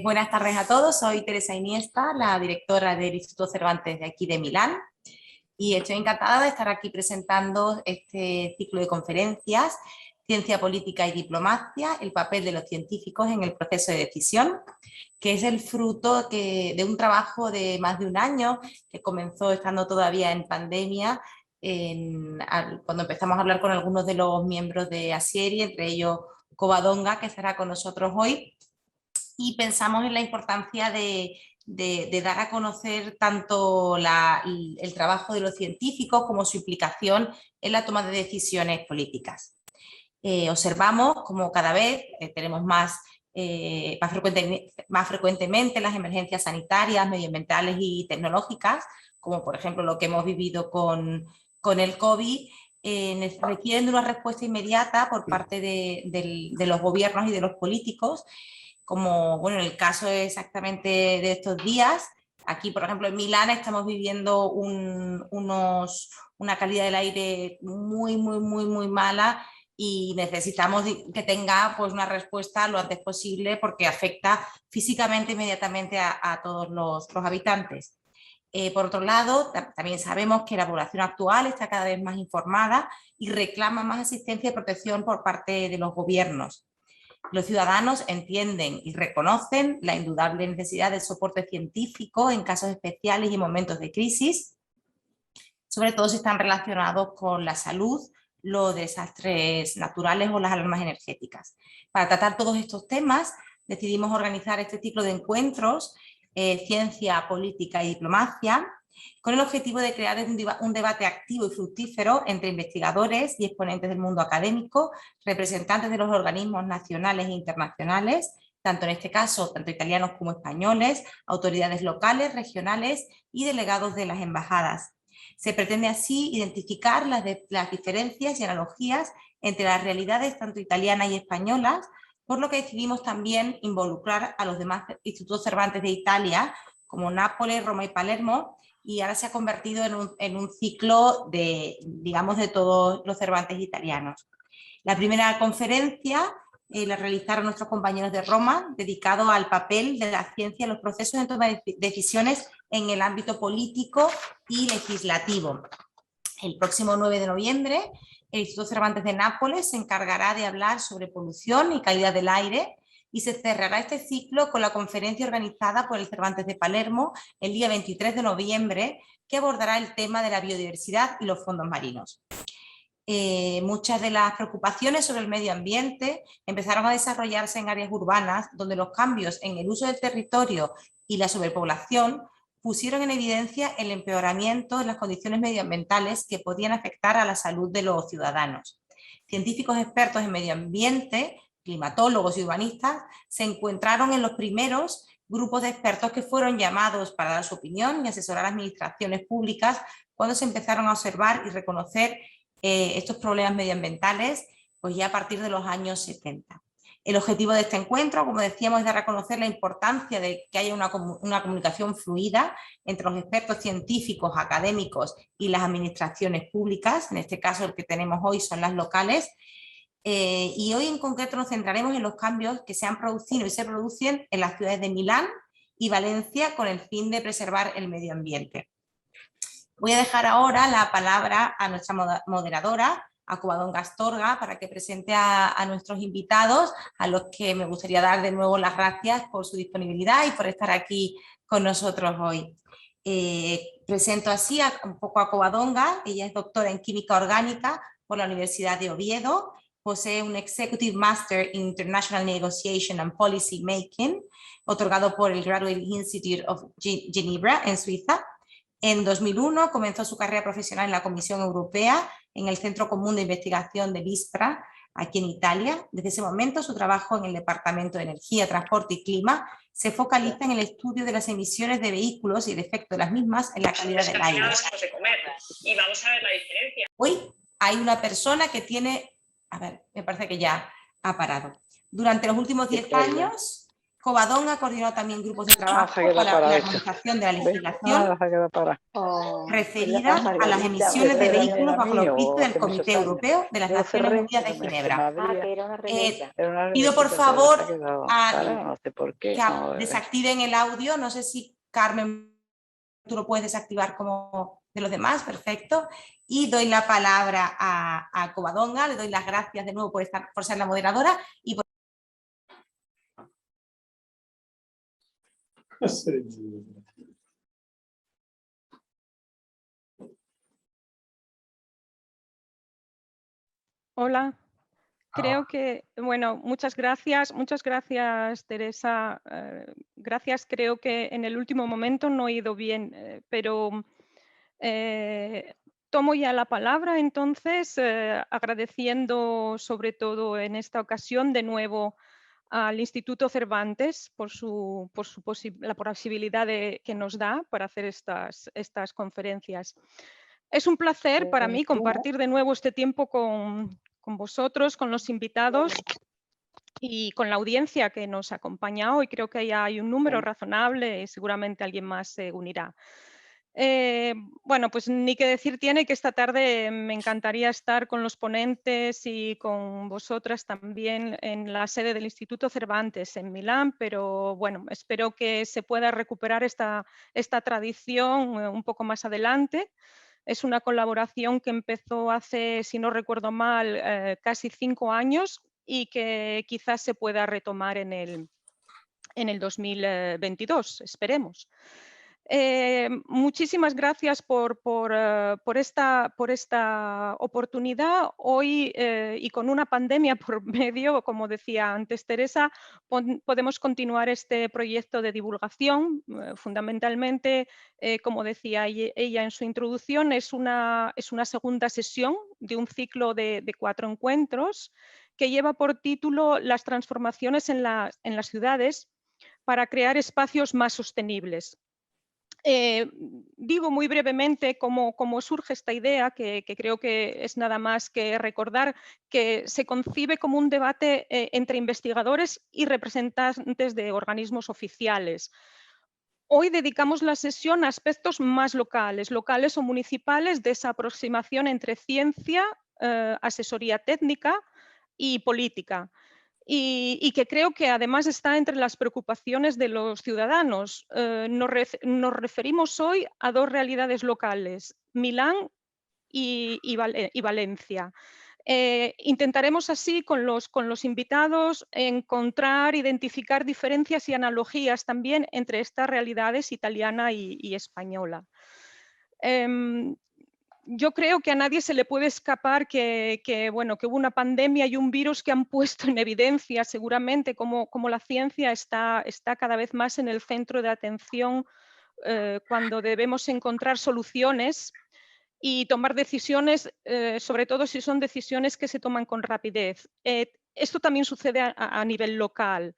Buenas tardes a todos, soy Teresa Iniesta, la directora del Instituto Cervantes de aquí de Milán, y estoy encantada de estar aquí presentando este ciclo de conferencias, Ciencia Política y Diplomacia, el papel de los científicos en el proceso de decisión, que es el fruto de un trabajo de más de un año, que comenzó estando todavía en pandemia, cuando empezamos a hablar con algunos de los miembros de Asieri, entre ellos Covadonga, que estará con nosotros hoy, y pensamos en la importancia de dar a conocer tanto el trabajo de los científicos como su implicación en la toma de decisiones políticas. Observamos como cada vez tenemos más frecuentemente las emergencias sanitarias, medioambientales y tecnológicas, como por ejemplo lo que hemos vivido con el COVID, requieren de una respuesta inmediata por parte de los gobiernos y de los políticos, como bueno, en el caso exactamente de estos días. Aquí, por ejemplo, en Milán estamos viviendo una calidad del aire muy mala, y necesitamos que tenga pues una respuesta lo antes posible, porque afecta físicamente inmediatamente a todos los habitantes. Por otro lado, también sabemos que la población actual está cada vez más informada y reclama más asistencia y protección por parte de los gobiernos. Los ciudadanos entienden y reconocen la indudable necesidad de soporte científico en casos especiales y momentos de crisis, sobre todo si están relacionados con la salud, los desastres naturales o las alarmas energéticas. Para tratar todos estos temas, decidimos organizar este ciclo de encuentros, Ciencia, Política y Diplomacia, con el objetivo de crear un debate activo y fructífero entre investigadores y exponentes del mundo académico, representantes de los organismos nacionales e internacionales, tanto en este caso, tanto italianos como españoles, autoridades locales, regionales y delegados de las embajadas. Se pretende así identificar las diferencias y analogías entre las realidades tanto italianas y españolas, por lo que decidimos también involucrar a los demás institutos Cervantes de Italia, como Nápoles, Roma y Palermo, y ahora se ha convertido en un ciclo de todos los Cervantes italianos. La primera conferencia la realizaron nuestros compañeros de Roma, dedicado al papel de la ciencia en los procesos de toma de decisiones en el ámbito político y legislativo. El próximo 9 de noviembre, el Instituto Cervantes de Nápoles se encargará de hablar sobre polución y calidad del aire, y se cerrará este ciclo con la conferencia organizada por el Cervantes de Palermo el día 23 de noviembre, que abordará el tema de la biodiversidad y los fondos marinos. Muchas de las preocupaciones sobre el medio ambiente empezaron a desarrollarse en áreas urbanas, donde los cambios en el uso del territorio y la sobrepoblación pusieron en evidencia el empeoramiento de las condiciones medioambientales que podían afectar a la salud de los ciudadanos. Científicos expertos en medio ambiente, climatólogos y urbanistas, se encontraron en los primeros grupos de expertos que fueron llamados para dar su opinión y asesorar a administraciones públicas cuando se empezaron a observar y reconocer estos problemas medioambientales, pues ya a partir de los años 70. El objetivo de este encuentro, como decíamos, es dar a conocer la importancia de que haya una comunicación fluida entre los expertos científicos, académicos y las administraciones públicas. En este caso, el que tenemos hoy son las locales. Y hoy en concreto nos centraremos en los cambios que se han producido y se producen en las ciudades de Milán y Valencia con el fin de preservar el medio ambiente. Voy a dejar ahora la palabra a nuestra moderadora, a Covadonga Astorga, para que presente a nuestros invitados, a los que me gustaría dar de nuevo las gracias por su disponibilidad y por estar aquí con nosotros hoy. Presento así un poco a Covadonga. Ella es doctora en Química Orgánica por la Universidad de Oviedo, posee un Executive Master in International Negotiation and Policy Making, otorgado por el Graduate Institute of Ginebra en Suiza. En 2001 comenzó su carrera profesional en la Comisión Europea, en el Centro Común de Investigación de l'ISPRA, aquí en Italia. Desde ese momento, su trabajo en el Departamento de Energía, Transporte y Clima se focaliza en el estudio de las emisiones de vehículos y el efecto de las mismas en la calidad del aire. Y vamos a ver la diferencia. Hoy hay una persona que tiene, a ver, me parece que ya ha parado. Durante los últimos 10 años, Covadonga ha coordinado también grupos de trabajo se queda para parado la esto. armonización de la ¿Ves? legislación Se queda parado. referida a las emisiones de vehículos bajo el auspicio del Comité Europeo de las Naciones Unidas de Ginebra. que era una revista. Pido por favor No sé por qué. que desactiven el audio. No sé si Carmen, tú lo puedes desactivar como de los demás, perfecto. Y doy la palabra a Covadonga, le doy las gracias de nuevo por ser la moderadora y por... Hola, creo que, bueno, muchas gracias Teresa. Gracias, creo que en el último momento no he ido bien, pero tomo ya la palabra entonces, agradeciendo sobre todo en esta ocasión de nuevo al Instituto Cervantes por la posibilidad que nos da para hacer estas conferencias. Es un placer para mí compartir de nuevo este tiempo con vosotros, con los invitados y con la audiencia que nos acompaña hoy. Creo que ya hay un número razonable y seguramente alguien más se unirá. Bueno, pues ni que decir tiene que esta tarde me encantaría estar con los ponentes y con vosotras también en la sede del Instituto Cervantes en Milán, pero bueno, espero que se pueda recuperar esta tradición un poco más adelante. Es una colaboración que empezó hace, si no recuerdo mal, casi 5 años y que quizás se pueda retomar en el 2022, esperemos. Muchísimas gracias por esta oportunidad. Hoy, y con una pandemia por medio, como decía antes Teresa, podemos continuar este proyecto de divulgación. Fundamentalmente, como decía ella en su introducción, es una segunda sesión de un ciclo de 4 encuentros que lleva por título Las transformaciones en las ciudades para crear espacios más sostenibles. Digo muy brevemente cómo surge esta idea, que creo que es nada más que recordar que se concibe como un debate entre investigadores y representantes de organismos oficiales. Hoy dedicamos la sesión a aspectos más locales o municipales de esa aproximación entre ciencia, asesoría técnica y política. Y que creo que además está entre las preocupaciones de los ciudadanos. Nos referimos hoy a 2 realidades locales, Milán y Valencia. Intentaremos así con los invitados encontrar, identificar diferencias y analogías también entre estas realidades italiana y española. Yo creo que a nadie se le puede escapar que hubo una pandemia y un virus que han puesto en evidencia seguramente cómo la ciencia está cada vez más en el centro de atención cuando debemos encontrar soluciones y tomar decisiones, sobre todo si son decisiones que se toman con rapidez. Esto también sucede a nivel local.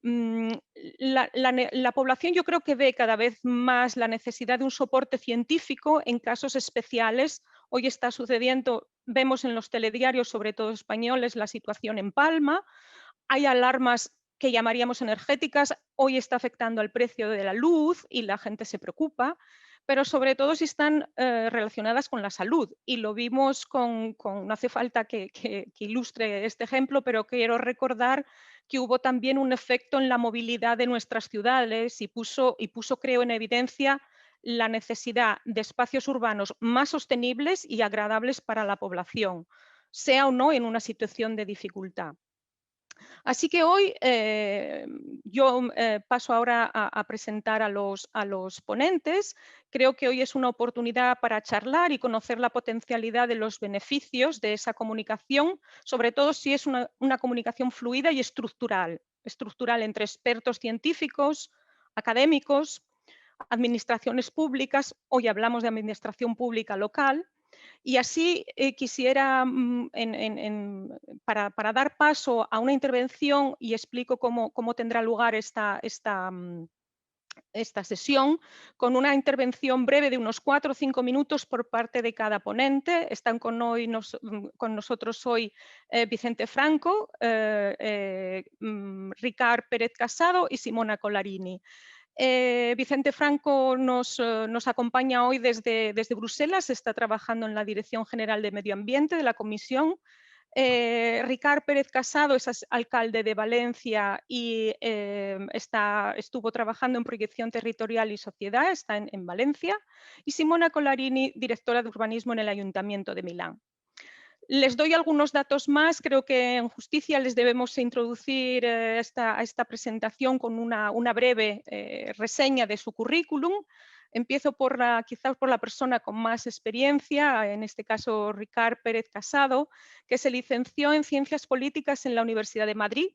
La población yo creo que ve cada vez más la necesidad de un soporte científico en casos especiales. Hoy está sucediendo, vemos en los telediarios, sobre todo españoles, la situación en Palma. Hay alarmas que llamaríamos energéticas, hoy está afectando al precio de la luz y la gente se preocupa, pero sobre todo si están relacionadas con la salud. Y lo vimos no hace falta que ilustre este ejemplo, pero quiero recordar que hubo también un efecto en la movilidad de nuestras ciudades y puso, creo, en evidencia la necesidad de espacios urbanos más sostenibles y agradables para la población, sea o no en una situación de dificultad. Así que hoy yo paso ahora a presentar a los ponentes. Creo que hoy es una oportunidad para charlar y conocer la potencialidad de los beneficios de esa comunicación, sobre todo si es una comunicación fluida y estructural entre expertos científicos, académicos, administraciones públicas. Hoy hablamos de administración pública local. Y así quisiera, para dar paso a una intervención, y explico cómo tendrá lugar esta esta sesión con una intervención breve de unos 4 o 5 minutos por parte de cada ponente. Están con nosotros hoy Vicente Franco, Ricard Pérez Casado y Simona Colarini. Vicente Franco nos acompaña hoy desde Bruselas, está trabajando en la Dirección General de Medio Ambiente de la Comisión. Ricard Pérez Casado es alcalde de Valencia y estuvo trabajando en proyección territorial y sociedad, está en Valencia. Y Simona Colarini, directora de urbanismo en el Ayuntamiento de Milán. Les doy algunos datos más. Creo que en justicia les debemos introducir esta presentación con una breve reseña de su currículum. Empiezo quizás por la persona con más experiencia, en este caso Ricard Pérez Casado, que se licenció en Ciencias Políticas en la Universidad de Madrid.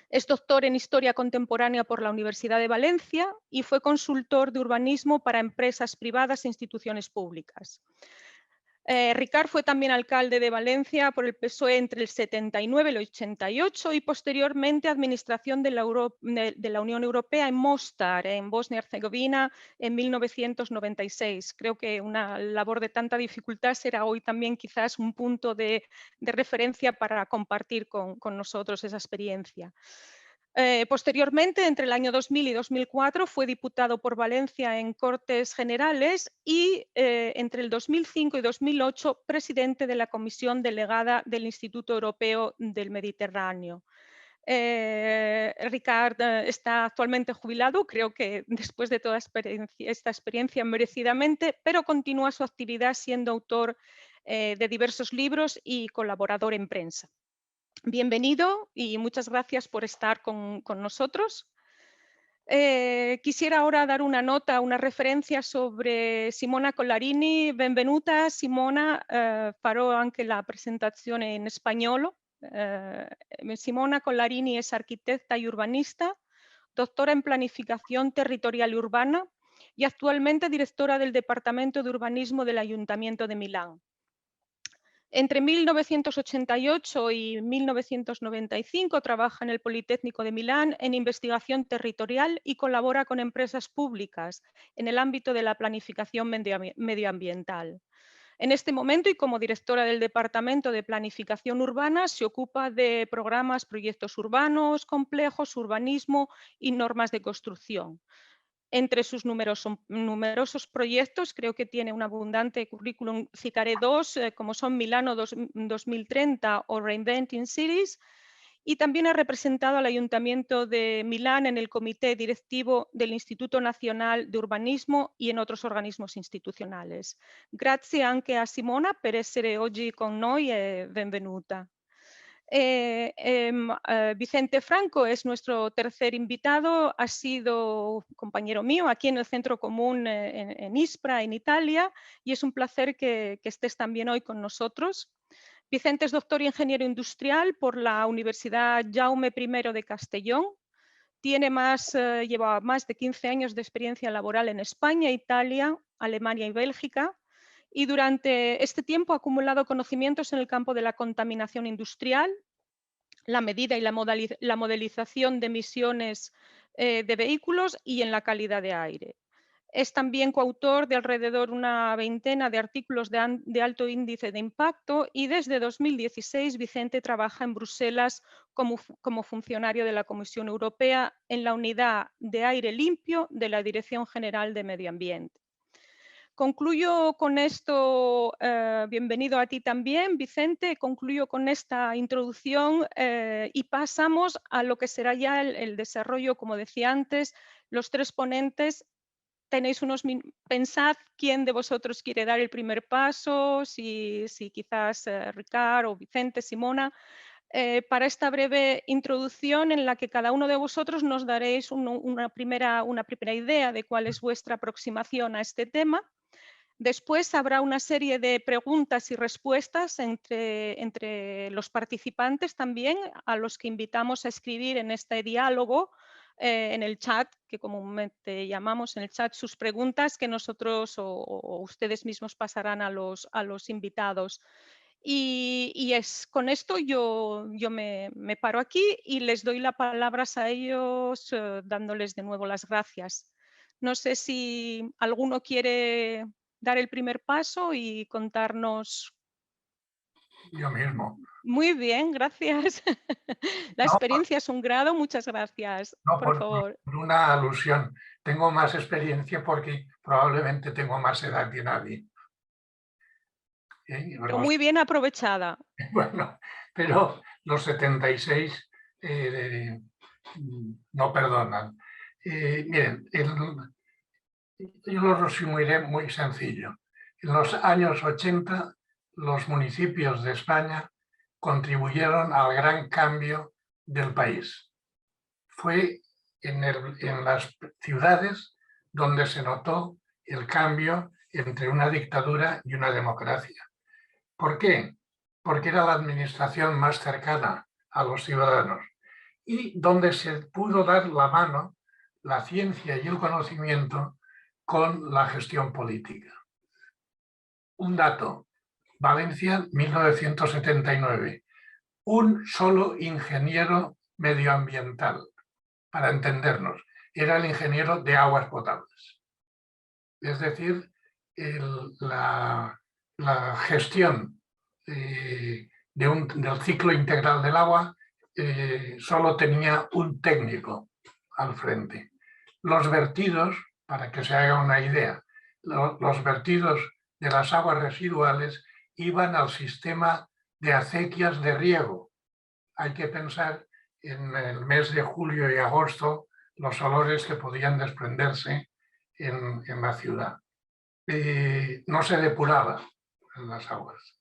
Es doctor en Historia Contemporánea por la Universidad de Valencia y fue consultor de urbanismo para empresas privadas e instituciones públicas. Ricard fue también alcalde de Valencia por el PSOE entre el 79 y el 88 y posteriormente administración de la Unión Europea en Mostar, en Bosnia y Herzegovina, en 1996. Creo que una labor de tanta dificultad será hoy también quizás un punto de referencia para compartir con nosotros esa experiencia. Posteriormente, entre el año 2000 y 2004, fue diputado por Valencia en Cortes Generales y entre el 2005 y 2008, presidente de la Comisión Delegada del Instituto Europeo del Mediterráneo. Ricard está actualmente jubilado, creo que después de toda esta experiencia merecidamente, pero continúa su actividad siendo autor de diversos libros y colaborador en prensa. Bienvenido y muchas gracias por estar con nosotros. Quisiera ahora dar una nota, una referencia sobre Simona Colarini. Benvenuta Simona, farò anche la presentazione in spagnolo. Simona Colarini es arquitecta y urbanista, doctora en planificación territorial y urbana y actualmente directora del Departamento de Urbanismo del Ayuntamiento de Milán. Entre 1988 y 1995 trabaja en el Politécnico de Milán en investigación territorial y colabora con empresas públicas en el ámbito de la planificación medioambiental. En este momento, y como directora del Departamento de Planificación Urbana, se ocupa de programas, proyectos urbanos, complejos, urbanismo y normas de construcción. Entre sus numerosos proyectos, creo que tiene un abundante currículum, citaré dos, como son Milano 2030 o Reinventing Cities, y también ha representado al Ayuntamiento de Milán en el Comité Directivo del Instituto Nacional de Urbanismo y en otros organismos institucionales. Grazie anche a Simona per essere oggi con noi e benvenuta. Vicente Franco es nuestro tercer invitado, ha sido compañero mío aquí en el Centro Común en Ispra, en Italia, y es un placer que estés también hoy con nosotros. Vicente es doctor ingeniero industrial por la Universidad Jaume I de Castellón. Lleva más de 15 años de experiencia laboral en España, Italia, Alemania y Bélgica. Y durante este tiempo ha acumulado conocimientos en el campo de la contaminación industrial, la medida y la modelización de emisiones de vehículos y en la calidad de aire. Es también coautor de alrededor una veintena de artículos de alto índice de impacto y desde 2016 Vicente trabaja en Bruselas como funcionario de la Comisión Europea en la Unidad de Aire Limpio de la Dirección General de Medio Ambiente. Concluyo con esto, bienvenido a ti también, Vicente, concluyo con esta introducción y pasamos a lo que será ya el desarrollo, como decía antes, los tres ponentes. Tenéis pensad quién de vosotros quiere dar el primer paso, si quizás Ricard o Vicente, Simona, para esta breve introducción en la que cada uno de vosotros nos daréis una primera idea de cuál es vuestra aproximación a este tema. Después habrá una serie de preguntas y respuestas entre los participantes también, a los que invitamos a escribir en este diálogo, en el chat, que comúnmente llamamos en el chat, sus preguntas que nosotros o ustedes mismos pasarán a los invitados. Y con esto yo me paro aquí y les doy las palabras a ellos, dándoles de nuevo las gracias. No sé si alguno quiere dar el primer paso y contarnos. Yo mismo. Muy bien, gracias. La No, experiencia es un grado, muchas gracias. no, Por favor. por una alusión. Tengo más experiencia porque probablemente tengo más edad que nadie. Pero muy bien aprovechada. Bueno, pero los 76 no perdonan. Miren, yo lo resumiré muy sencillo. En los años 80, los municipios de España contribuyeron al gran cambio del país. Fue en las ciudades donde se notó el cambio entre una dictadura y una democracia. ¿Por qué? Porque era la administración más cercana a los ciudadanos y donde se pudo dar la mano la ciencia y el conocimiento con la gestión política. Un dato, Valencia, 1979, un solo ingeniero medioambiental, para entendernos, era el ingeniero de aguas potables. Es decir, la gestión del ciclo integral del agua solo tenía un técnico al frente. Los vertidos, para que se haga una idea, los vertidos de las aguas residuales iban al sistema de acequias de riego. Hay que pensar en el mes de julio y agosto los olores que podían desprenderse en la ciudad. No se depuraba en las aguas.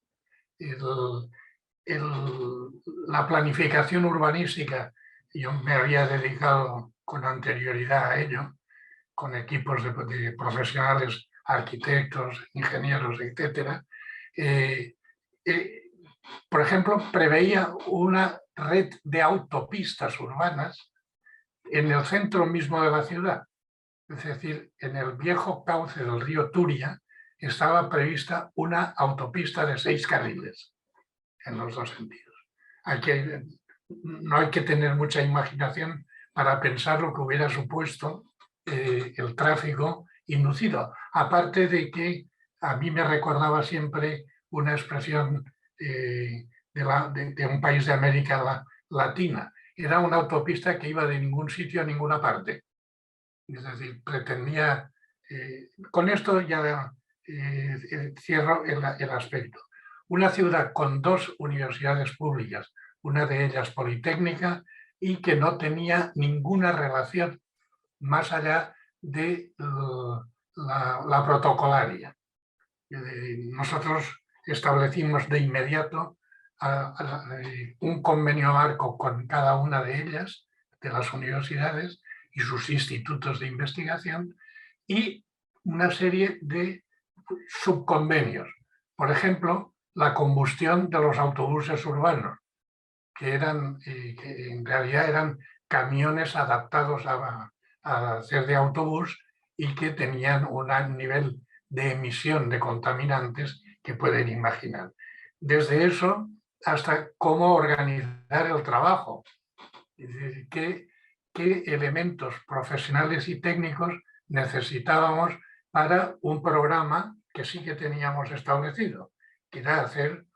La planificación urbanística, yo me había dedicado con anterioridad a ello, con equipos de profesionales, arquitectos, ingenieros, etc. Por ejemplo, preveía una red de autopistas urbanas en el centro mismo de la ciudad. Es decir, en el viejo cauce del río Turia estaba prevista una autopista de 6 carriles en los dos sentidos. No hay que tener mucha imaginación para pensar lo que hubiera supuesto el tráfico inducido. Aparte de que a mí me recordaba siempre una expresión de un país de América Latina. Era una autopista que iba de ningún sitio a ninguna parte. Es decir, pretendía... con esto ya cierro el aspecto. Una ciudad con 2 universidades públicas, una de ellas politécnica, y que no tenía ninguna relación más allá de la protocolaria. Nosotros establecimos de inmediato un convenio marco con cada una de ellas, de las universidades y sus institutos de investigación, y una serie de subconvenios. Por ejemplo, la combustión de los autobuses urbanos, que en realidad eran camiones adaptados a hacer de autobús y que tenían un nivel de emisión de contaminantes que pueden imaginar. Desde eso hasta cómo organizar el trabajo. Es decir, qué elementos profesionales y técnicos necesitábamos para un programa que sí que teníamos establecido, que era hacer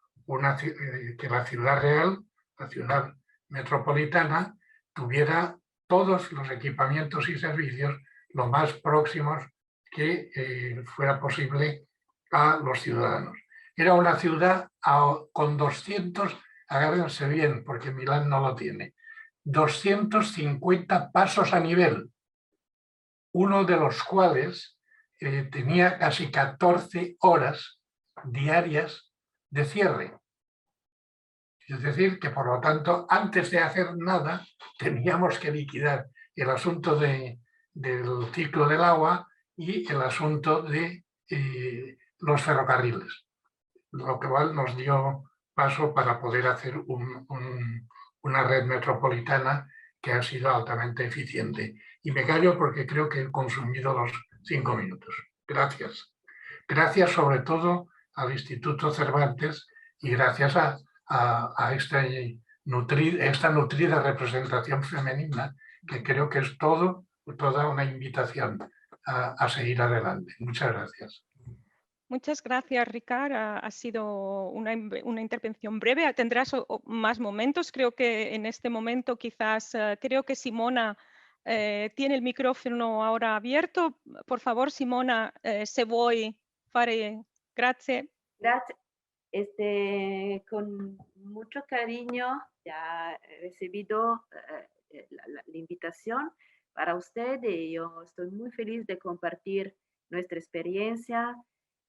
que la ciudad real, la ciudad metropolitana, tuviera todos los equipamientos y servicios lo más próximos que fuera posible a los ciudadanos. Era una ciudad con 200, agárrense bien porque Milán no lo tiene, 250 pasos a nivel, uno de los cuales tenía casi 14 horas diarias de cierre. Es decir, que por lo tanto, antes de hacer nada, teníamos que liquidar el asunto del ciclo del agua y el asunto de los ferrocarriles, lo cual nos dio paso para poder hacer una red metropolitana que ha sido altamente eficiente. Y me callo porque creo que he consumido los 5 minutos. Gracias. Gracias sobre todo al Instituto Cervantes y gracias a esta nutrida representación femenina, que creo que es toda una invitación a seguir adelante. Muchas gracias. Muchas gracias, Ricard. Ha sido una intervención breve. Tendrás más momentos. Creo que en este momento quizás, creo que Simona tiene el micrófono ahora abierto. Por favor, Simona, se vuoi fare... Grazie. Gracias. Con mucho cariño ya he recibido la invitación para usted y yo estoy muy feliz de compartir nuestra experiencia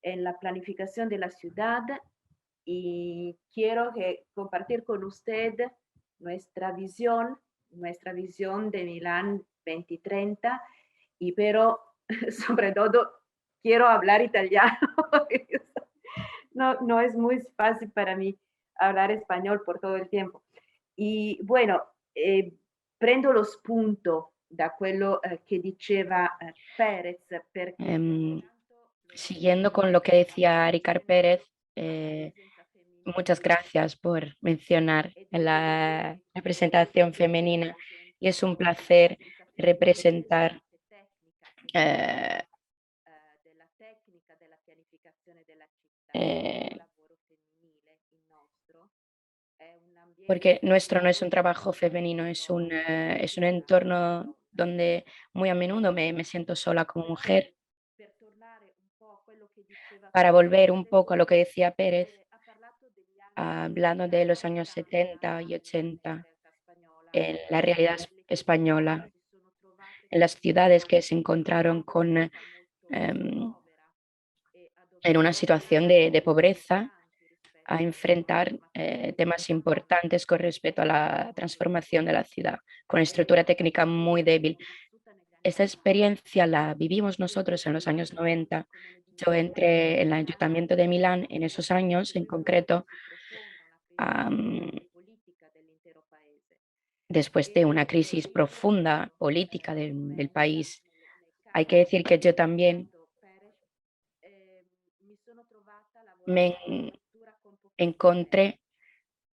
en la planificación de la ciudad y quiero compartir con usted nuestra visión de Milán 2030 y pero sobre todo quiero hablar italiano. No es muy fácil para mí hablar español por todo el tiempo. Y bueno, prendo lo spunto da quello che diceva Pérez. Siguiendo con lo que decía Ricard Pérez, muchas gracias por mencionar la representación femenina y es un placer representar porque nuestro no es un trabajo femenino, es un entorno donde muy a menudo me siento sola como mujer. Para volver un poco a lo que decía Pérez, hablando de los años 70 y 80, en la realidad española, en las ciudades que se encontraron en una situación de pobreza, a enfrentar temas importantes con respecto a la transformación de la ciudad, con estructura técnica muy débil. Esta experiencia la vivimos nosotros en los años 90. Yo entré en el Ayuntamiento de Milán en esos años en concreto, después de una crisis profunda política del país. Hay que decir que yo también me encontré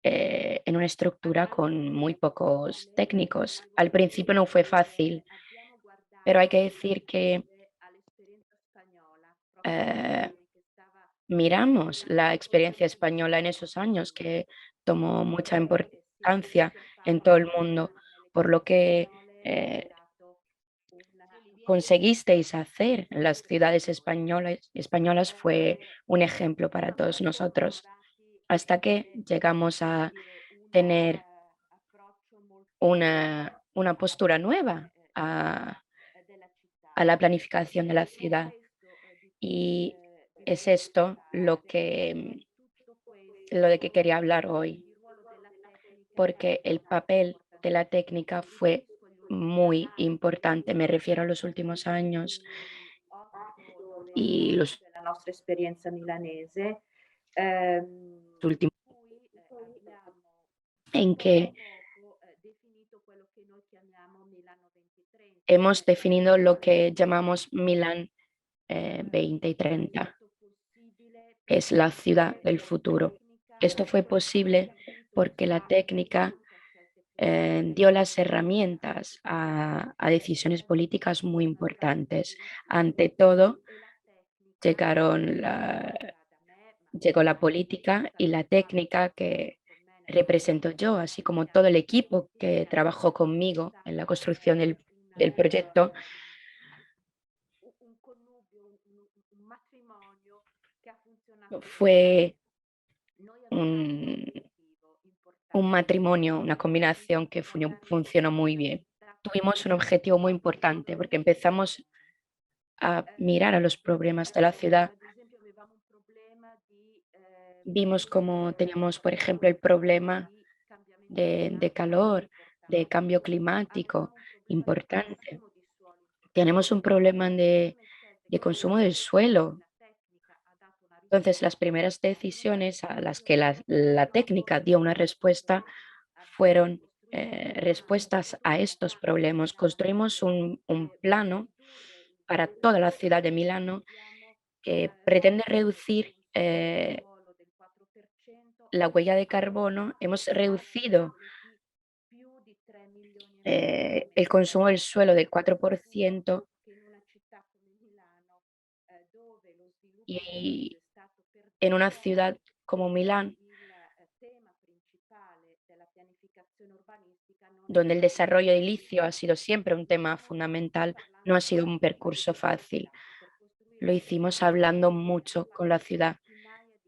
en una estructura con muy pocos técnicos. Al principio no fue fácil, pero hay que decir que miramos la experiencia española en esos años, que tomó mucha importancia en todo el mundo, por lo que conseguisteis hacer en las ciudades españolas fue un ejemplo para todos nosotros, hasta que llegamos a tener una postura nueva a la planificación de la ciudad. Y es esto lo de que quería hablar hoy, porque el papel de la técnica fue muy importante. Me refiero a los últimos años y los la nostra esperienza milanese. últimos en que hemos definido lo que llamamos Milán 2030. Es la ciudad del futuro. Esto fue posible porque la técnica dio las herramientas a decisiones políticas muy importantes. Ante todo, llegó la política y la técnica que represento yo, así como todo el equipo que trabajó conmigo en la construcción del proyecto. Fue un matrimonio, una combinación que funcionó muy bien. Tuvimos un objetivo muy importante porque empezamos a mirar a los problemas de la ciudad. Vimos cómo teníamos, por ejemplo, el problema de calor, de cambio climático importante. Tenemos un problema de consumo del suelo. Entonces, las primeras decisiones a las que la técnica dio una respuesta fueron respuestas a estos problemas. Construimos un plano para toda la ciudad de Milano que pretende reducir la huella de carbono, hemos reducido el consumo del suelo del 4% y en una ciudad como Milán, donde el desarrollo edilicio ha sido siempre un tema fundamental, no ha sido un percurso fácil. Lo hicimos hablando mucho con la ciudad.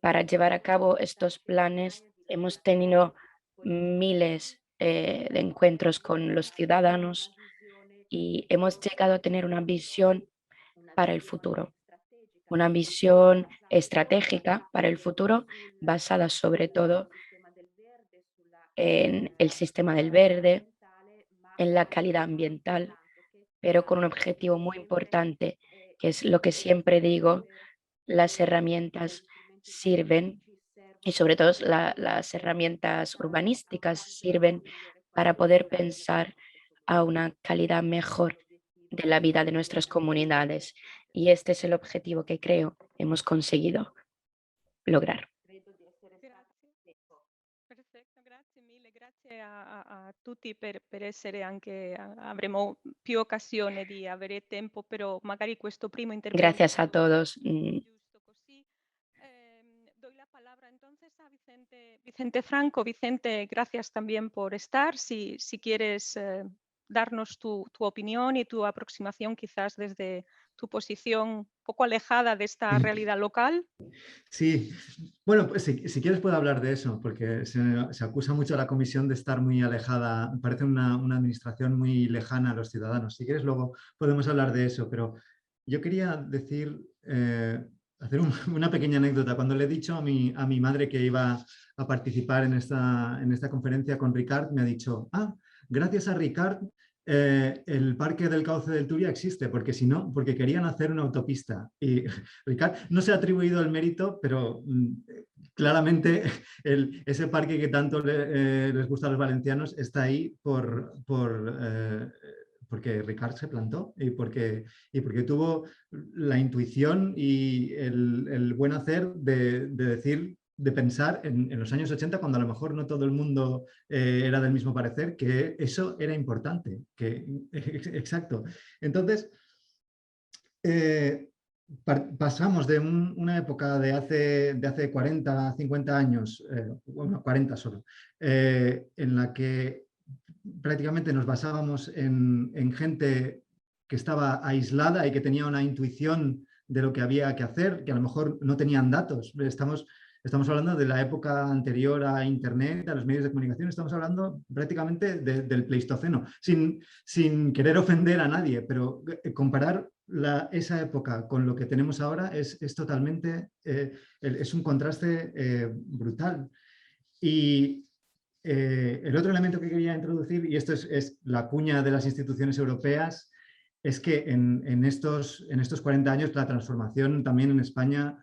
Para llevar a cabo estos planes hemos tenido miles de encuentros con los ciudadanos y hemos llegado a tener una visión para el futuro, una visión estratégica para el futuro basada sobre todo en el sistema del verde, en la calidad ambiental, pero con un objetivo muy importante, que es lo que siempre digo, las herramientas sirven y sobre todo las herramientas urbanísticas sirven para poder pensar a una calidad mejor de la vida de nuestras comunidades. Y este es el objetivo que creo hemos conseguido lograr. Perfetto, grazie mille, grazie a tutti per essere anche, avremo più occasione di avere tempo, però magari questo primo intervento. Gracias a todos. Giusto così. Doy la palabra entonces a Vicente Franco. Vicente, gracias también por estar. Si quieres darnos tu opinión y tu aproximación quizás desde tu posición un poco alejada de esta realidad local. Sí, bueno, pues si quieres puedo hablar de eso, porque se acusa mucho a la Comisión de estar muy alejada, parece una administración muy lejana a los ciudadanos. Si quieres luego podemos hablar de eso, pero yo quería decir, hacer una pequeña anécdota. Cuando le he dicho a mi madre que iba a participar en esta conferencia con Ricard, me ha dicho, gracias a Ricard el Parque del Cauce del Turia existe, porque si no, porque querían hacer una autopista. Y Ricard no se ha atribuido el mérito, pero claramente ese parque que tanto les gusta a los valencianos está ahí porque Ricard se plantó y porque tuvo la intuición y el buen hacer de decir, de pensar en los años 80, cuando a lo mejor no todo el mundo era del mismo parecer, que eso era importante. Exacto. Entonces, pasamos de una época de hace 40, 50 años, bueno, 40 solo, en la que prácticamente nos basábamos en gente que estaba aislada y que tenía una intuición de lo que había que hacer, que a lo mejor no tenían datos. Estamos hablando de la época anterior a Internet, a los medios de comunicación, estamos hablando prácticamente del Pleistoceno, sin querer ofender a nadie, pero comparar esa época con lo que tenemos ahora es totalmente, es un contraste brutal. Y el otro elemento que quería introducir, y esto es la cuña de las instituciones europeas, es que en estos 40 años la transformación también en España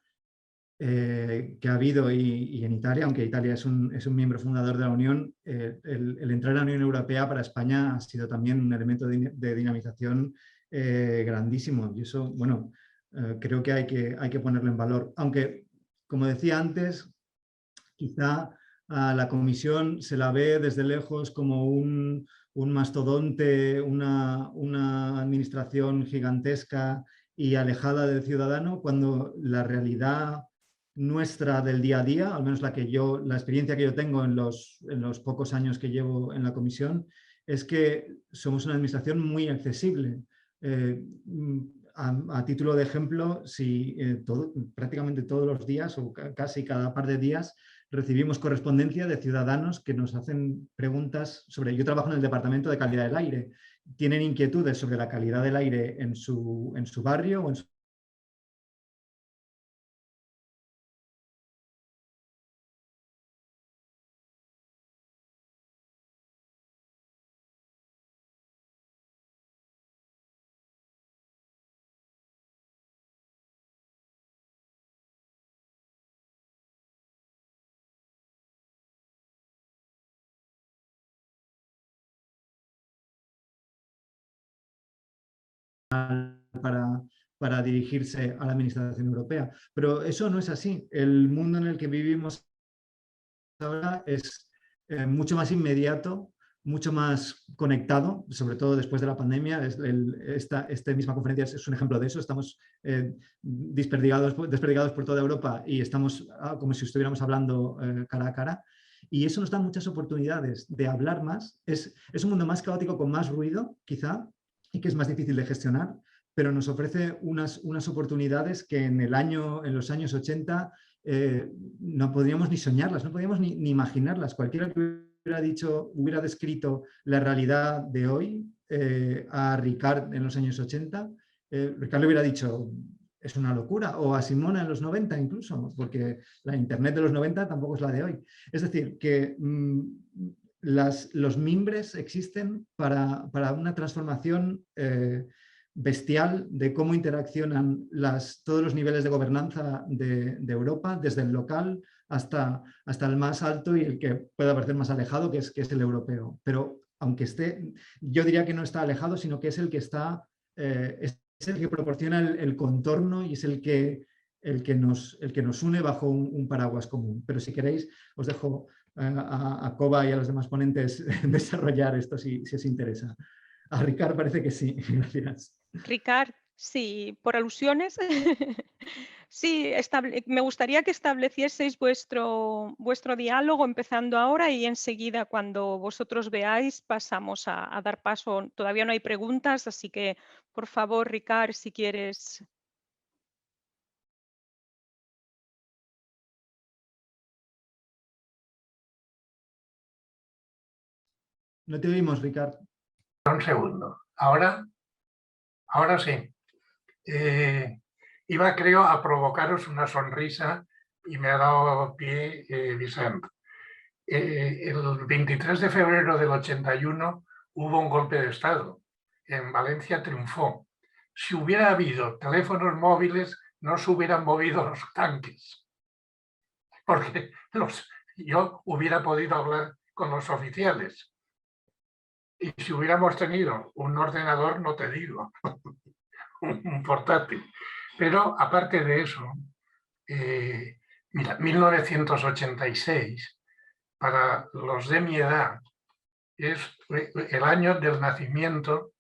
que ha habido y en Italia, aunque Italia es un miembro fundador de la Unión, el entrar a la Unión Europea para España ha sido también un elemento de dinamización grandísimo. Y eso, bueno, creo que hay que ponerlo en valor. Aunque, como decía antes, quizá a la Comisión se la ve desde lejos como un mastodonte, una administración gigantesca y alejada del ciudadano, cuando la realidad nuestra del día a día, al menos la experiencia que yo tengo en los pocos años que llevo en la Comisión, es que somos una administración muy accesible. A título de ejemplo, si prácticamente todos los días o casi cada par de días recibimos correspondencia de ciudadanos que nos hacen preguntas sobre... Yo trabajo en el Departamento de Calidad del Aire. Tienen inquietudes sobre la calidad del aire en su barrio o en su... para dirigirse a la Administración Europea. Pero eso no es así. El mundo en el que vivimos ahora es mucho más inmediato, mucho más conectado, sobre todo después de la pandemia. Esta misma conferencia es un ejemplo de eso. Estamos desperdigados por toda Europa y estamos como si estuviéramos hablando cara a cara. Y eso nos da muchas oportunidades de hablar más. Es un mundo más caótico, con más ruido, quizá, y que es más difícil de gestionar, pero nos ofrece unas oportunidades que en los años 80 no podríamos ni soñarlas, no podíamos ni imaginarlas. Cualquiera que hubiera descrito la realidad de hoy a Ricard en los años 80, Ricard le hubiera dicho, es una locura, o a Simona en los 90 incluso, porque la internet de los 90 tampoco es la de hoy. Es decir, que los mimbres existen para una transformación bestial de cómo interaccionan todos los niveles de gobernanza de Europa, desde el local hasta el más alto y el que pueda parecer más alejado, que es el europeo. Pero aunque esté, yo diría que no está alejado, sino que es el que está, es el que proporciona el contorno y es el que nos une bajo un paraguas común. Pero si queréis, os dejo a Koba y a los demás ponentes desarrollar esto si os interesa. A Ricard parece que sí, gracias. Ricard, sí, por alusiones. Sí, me gustaría que establecieseis vuestro diálogo empezando ahora y enseguida, cuando vosotros veáis, pasamos a dar paso. Todavía no hay preguntas, así que, por favor, Ricard, si quieres. No te oímos, Ricard. Un segundo. Ahora sí. Iba, creo, a provocaros una sonrisa y me ha dado pie Vicente. El 23 de febrero del 81 hubo un golpe de Estado. En Valencia triunfó. Si hubiera habido teléfonos móviles, no se hubieran movido los tanques. Porque yo hubiera podido hablar con los oficiales. Y si hubiéramos tenido un ordenador, no te digo, un portátil. Pero aparte de eso, mira, 1986, para los de mi edad, es el año del nacimiento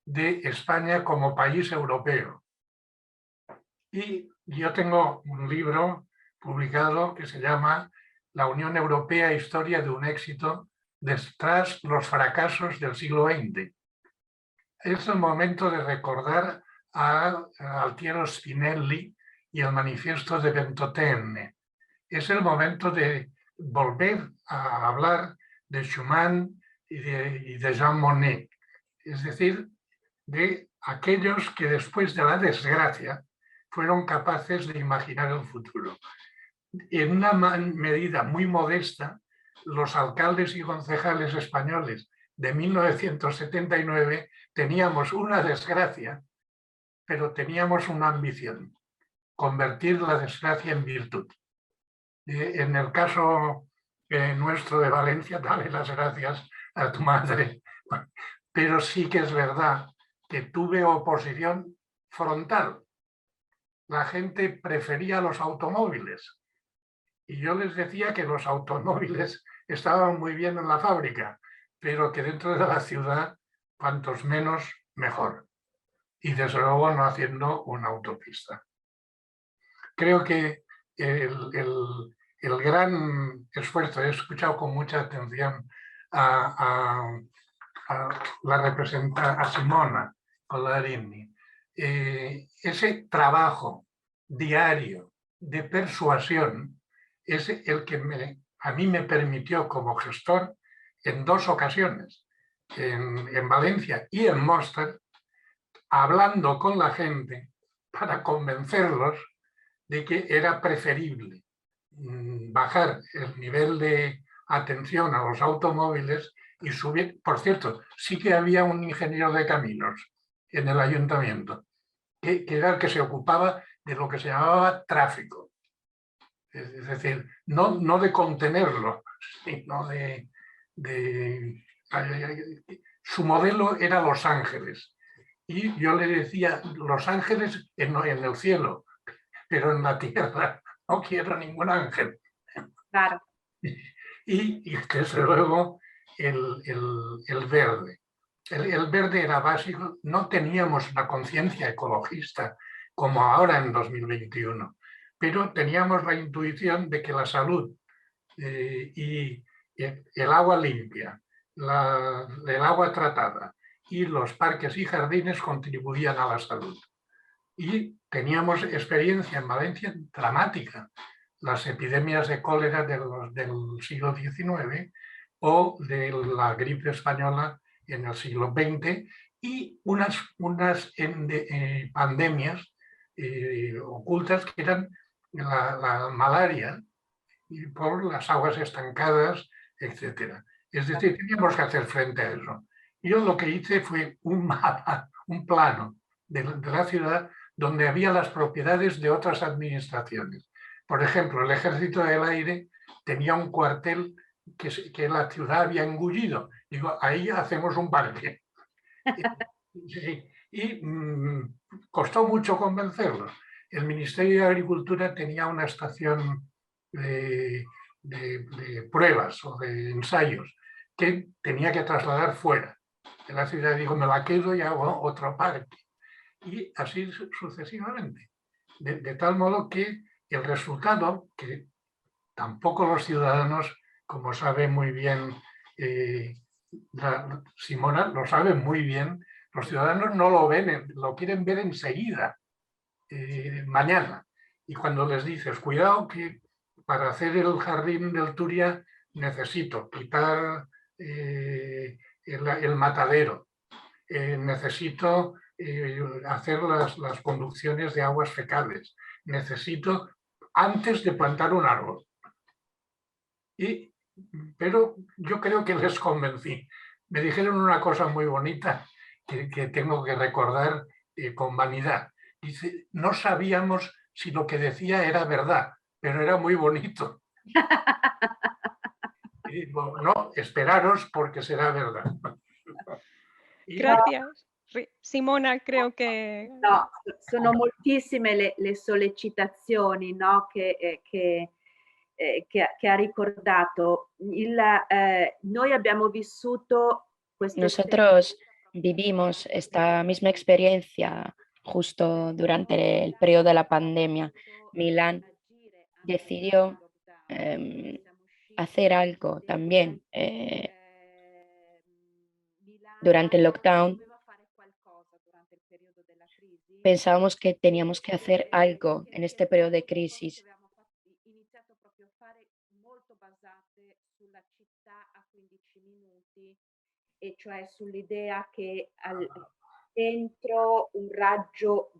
de España como país europeo. Y yo tengo un libro publicado que se llama La Unión Europea, historia de un éxito tras los fracasos del siglo XX. Es el momento de recordar a Altiero Spinelli y el manifiesto de Ventotene. Es el momento de volver a hablar de Schumann y de Jean Monnet. Es decir, de aquellos que después de la desgracia fueron capaces de imaginar el futuro. En una medida muy modesta, los alcaldes y concejales españoles de 1979 teníamos una desgracia, pero teníamos una ambición: convertir la desgracia en virtud. En el caso nuestro de Valencia, dale las gracias a tu madre, pero sí que es verdad que tuve oposición frontal. La gente prefería los automóviles y yo les decía que los automóviles estaban muy bien en la fábrica, pero que dentro de la ciudad, cuantos menos, mejor. Y desde luego no haciendo una autopista. Creo que el gran esfuerzo, he escuchado con mucha atención a la representante, a Simona Collarini, ese trabajo diario de persuasión es el que a mí me permitió como gestor en dos ocasiones, en Valencia y en Móstoles, hablando con la gente para convencerlos de que era preferible bajar el nivel de atención a los automóviles y subir. Por cierto, sí que había un ingeniero de caminos en el ayuntamiento, que era el que se ocupaba de lo que se llamaba tráfico. Es decir, no de contenerlo, sino su modelo era Los Ángeles. Y yo le decía, Los Ángeles en el cielo, pero en la tierra no quiero ningún ángel. Claro. y desde luego el verde. El verde era básico, no teníamos una conciencia ecologista como ahora en 2021, pero teníamos la intuición de que la salud y el agua limpia, el agua tratada y los parques y jardines contribuían a la salud. Y teníamos experiencia en Valencia dramática, las epidemias de cólera del siglo XIX o de la gripe española en el siglo XX y unas pandemias ocultas que eran la malaria y por las aguas estancadas, etc. Es decir, teníamos que hacer frente a eso. Yo lo que hice fue un mapa, un plano de la ciudad donde había las propiedades de otras administraciones. Por ejemplo, el Ejército del Aire tenía un cuartel que la ciudad había engullido. Digo, ahí hacemos un parque. Y costó mucho convencerlos. El Ministerio de Agricultura tenía una estación de pruebas o de ensayos que tenía que trasladar fuera de la ciudad. Digo, me la quedo y hago otro parque. Y así sucesivamente. De tal modo que el resultado, que tampoco los ciudadanos, como sabe muy bien Simona, lo sabe muy bien, los ciudadanos no lo ven, lo quieren ver enseguida, mañana. Y cuando les dices, cuidado que para hacer el jardín del Turia necesito quitar el matadero, necesito hacer las conducciones de aguas fecales, necesito antes de plantar un árbol. Pero yo creo que les convencí. Me dijeron una cosa muy bonita que tengo que recordar con vanidad. Dice, no sabíamos si lo que decía era verdad, pero era muy bonito. Y digo, no, esperaros porque será verdad. Gracias. Simona, creo che... No, sono moltissime le sollecitazioni, no, che ha ricordato. Noi abbiamo vissuto Nosotros vivimos esta misma experiencia justo durante el periodo de la pandemia. Milán decidió hacer algo también durante el lockdown. Pensábamos que teníamos que hacer algo en este periodo de crisis. E cioè sull'idea che entro un raggio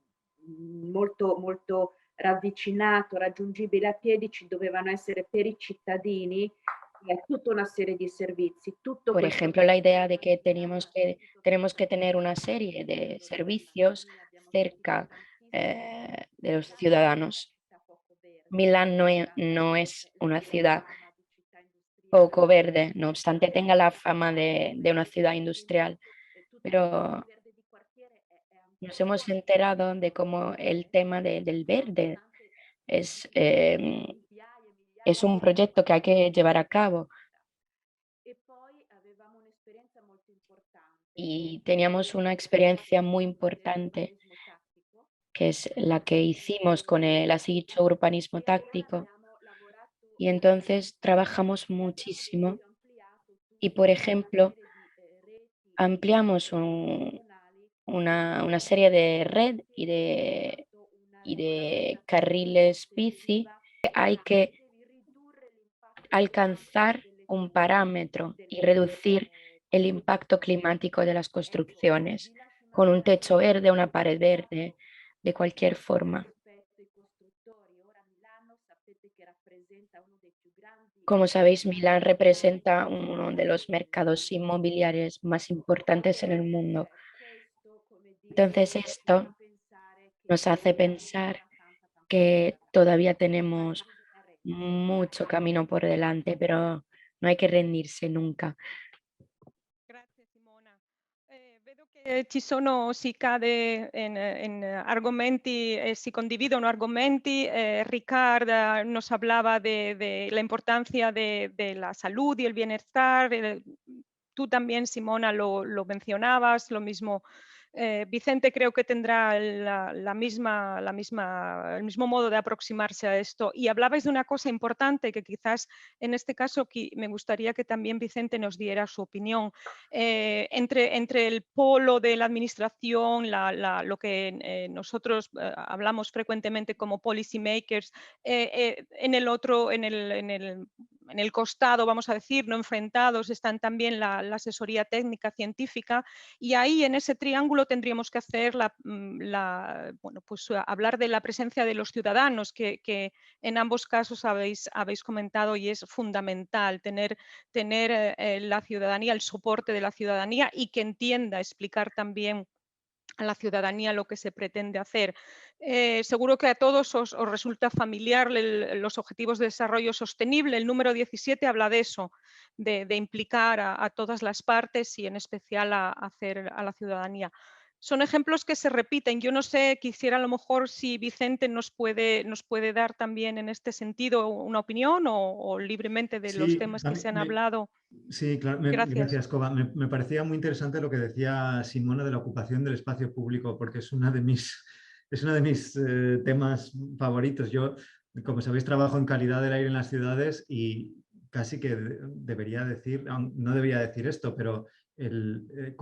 molto, molto ravvicinato, raggiungibile a piedi, ci dovevano essere per i cittadini tutta una serie di servizi. Por ejemplo, la idea de que tenemos que tener una serie de servicios cerca de los ciudadanos. Milán no es una ciudad poco verde, no obstante tenga la fama de una ciudad industrial, pero nos hemos enterado de cómo el tema del verde es un proyecto que hay que llevar a cabo. Y teníamos una experiencia muy importante, que es la que hicimos con el así dicho urbanismo táctico. Y entonces trabajamos muchísimo y, por ejemplo, ampliamos una serie de red y de carriles bici. Hay que alcanzar un parámetro y reducir el impacto climático de las construcciones con un techo verde, una pared verde, de cualquier forma. Como sabéis, Milán representa uno de los mercados inmobiliarios más importantes en el mundo. Entonces esto nos hace pensar que todavía tenemos mucho camino por delante, pero no hay que rendirse nunca. Grazie Simona. Vedo che Ci sono, si cade in argomenti e si condividono argomenti. Ricard nos hablaba de la importancia de la salud y el bienestar. Tú también, Simona, lo mencionabas, lo mismo. Vicente creo que tendrá el mismo modo de aproximarse a esto. Y hablabais de una cosa importante que quizás en este caso me gustaría que también Vicente nos diera su opinión. Entre el polo de la administración, lo que nosotros hablamos frecuentemente como policy makers, en el otro, en el costado, vamos a decir, no enfrentados, están también la asesoría técnica científica, y ahí en ese triángulo tendríamos que hacer hablar de la presencia de los ciudadanos, que en ambos casos habéis comentado, y es fundamental tener la ciudadanía, el soporte de la ciudadanía, y que entienda, explicar también a la ciudadanía lo que se pretende hacer. Seguro que a todos os resulta familiar los Objetivos de Desarrollo Sostenible. El número 17 habla de eso, de implicar a todas las partes y en especial a la ciudadanía. Son ejemplos que se repiten. Yo no sé, quisiera a lo mejor si Vicente nos puede dar también en este sentido una opinión o libremente de los temas que se han hablado. Sí, claro. Gracias, Cova. Me parecía muy interesante lo que decía Simona de la ocupación del espacio público, porque es uno de mis temas favoritos. Yo, como sabéis, trabajo en calidad del aire en las ciudades y casi que debería decir, no debería decir esto, pero el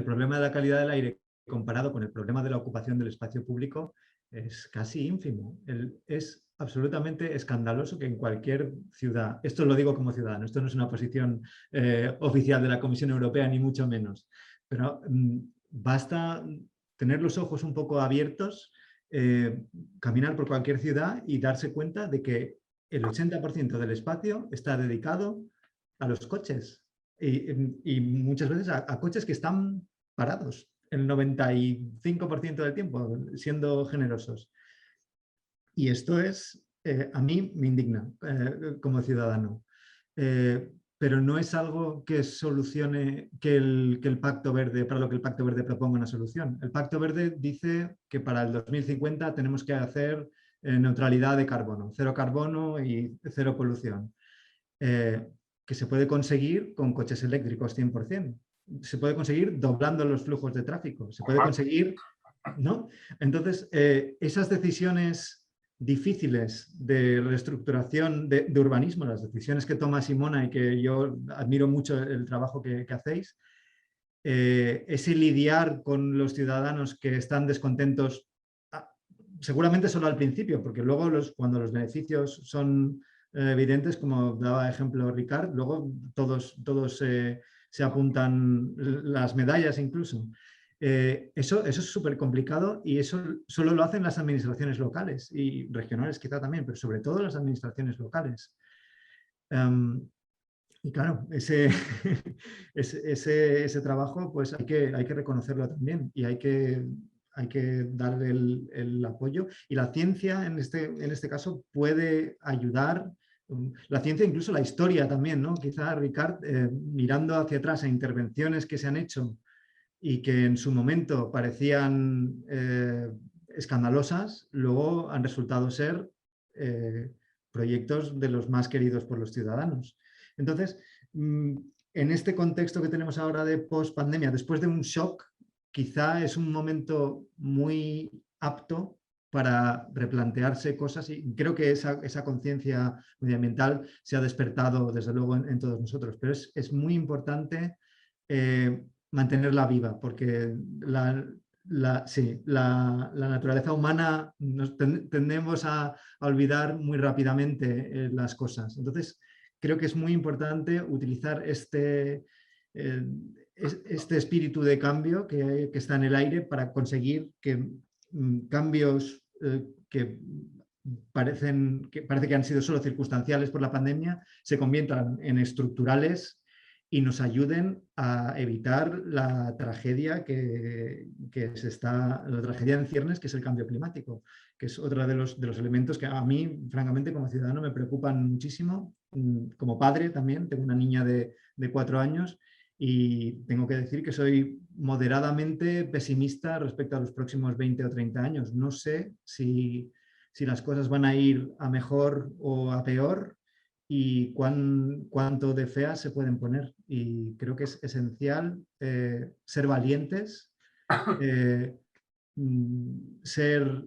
problema de la calidad del aire comparado con el problema de la ocupación del espacio público es casi ínfimo. Es absolutamente escandaloso que en cualquier ciudad, esto lo digo como ciudadano, esto no es una posición oficial de la Comisión Europea, ni mucho menos, pero basta tener los ojos un poco abiertos, caminar por cualquier ciudad y darse cuenta de que el 80% del espacio está dedicado a los coches y muchas veces a coches que están parados el 95% del tiempo, siendo generosos. Y esto a mí me indigna como ciudadano. Pero no es algo que solucione que el Pacto Verde, para lo que el Pacto Verde proponga una solución. El Pacto Verde dice que para el 2050 tenemos que hacer neutralidad de carbono, cero carbono y cero polución. Que se puede conseguir con coches eléctricos 100%. Se puede conseguir doblando los flujos de tráfico. Se puede conseguir, ¿no? Entonces, esas decisiones difíciles de reestructuración de urbanismo, las decisiones que toma Simona y que yo admiro mucho el trabajo que hacéis, ese lidiar con los ciudadanos que están descontentos, seguramente solo al principio, porque luego cuando los beneficios son evidentes, como daba ejemplo Ricard, luego todos se apuntan las medallas incluso. Eso es súper complicado y eso solo lo hacen las administraciones locales y regionales quizá también, pero sobre todo las administraciones locales. Y claro, ese trabajo pues hay que reconocerlo también y hay que darle el apoyo. Y la ciencia en este caso puede ayudar. La ciencia, incluso la historia también, ¿no? Quizá, Ricard, mirando hacia atrás a intervenciones que se han hecho y que en su momento parecían escandalosas, luego han resultado ser proyectos de los más queridos por los ciudadanos. Entonces, en este contexto que tenemos ahora de post-pandemia, después de un shock, quizá es un momento muy apto para replantearse cosas y creo que esa conciencia medioambiental se ha despertado desde luego en todos nosotros, pero es muy importante mantenerla viva porque la naturaleza humana tendemos a olvidar muy rápidamente las cosas. Entonces, creo que es muy importante utilizar este espíritu de cambio que está en el aire para conseguir que cambios que parece que han sido solo circunstanciales por la pandemia se conviertan en estructurales y nos ayuden a evitar la tragedia la tragedia en ciernes, que es el cambio climático, que es otro de los elementos que a mí, francamente, como ciudadano, me preocupan muchísimo. Como padre también, tengo una niña de 4 años Y tengo que decir que soy moderadamente pesimista respecto a los próximos 20 o 30 años. No sé si las cosas van a ir a mejor o a peor y cuánto de feas se pueden poner. Y creo que es esencial ser valientes, ser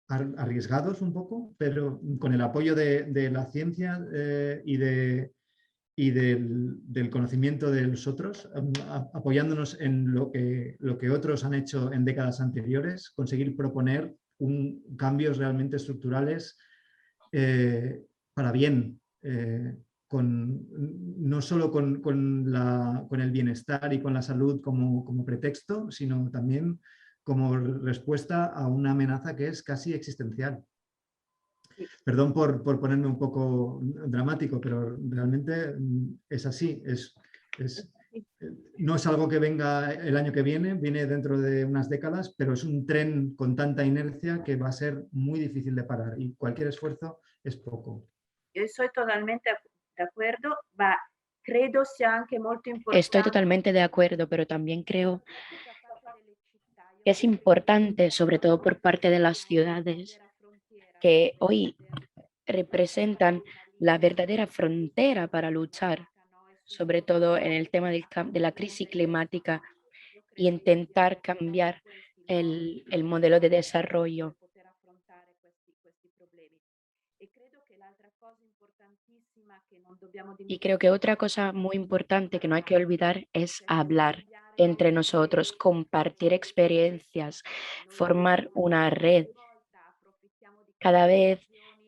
arriesgados un poco, pero con el apoyo de la ciencia y del conocimiento de los otros, apoyándonos en lo que otros han hecho en décadas anteriores, conseguir proponer cambios realmente estructurales para bien, no solo con el bienestar y con la salud como pretexto, sino también como respuesta a una amenaza que es casi existencial. Perdón por ponerme un poco dramático, pero realmente es así. No es algo que venga el año que viene dentro de unas décadas, pero es un tren con tanta inercia que va a ser muy difícil de parar y cualquier esfuerzo es poco. Estoy totalmente de acuerdo, ma credo sia anche molto importante. Estoy totalmente de acuerdo, pero también creo que es importante, sobre todo por parte de las ciudades, que hoy representan la verdadera frontera para luchar, sobre todo en el tema de la crisis climática, y intentar cambiar el modelo de desarrollo. Y creo que otra cosa muy importante que no hay que olvidar es hablar entre nosotros, compartir experiencias, formar una red. Cada vez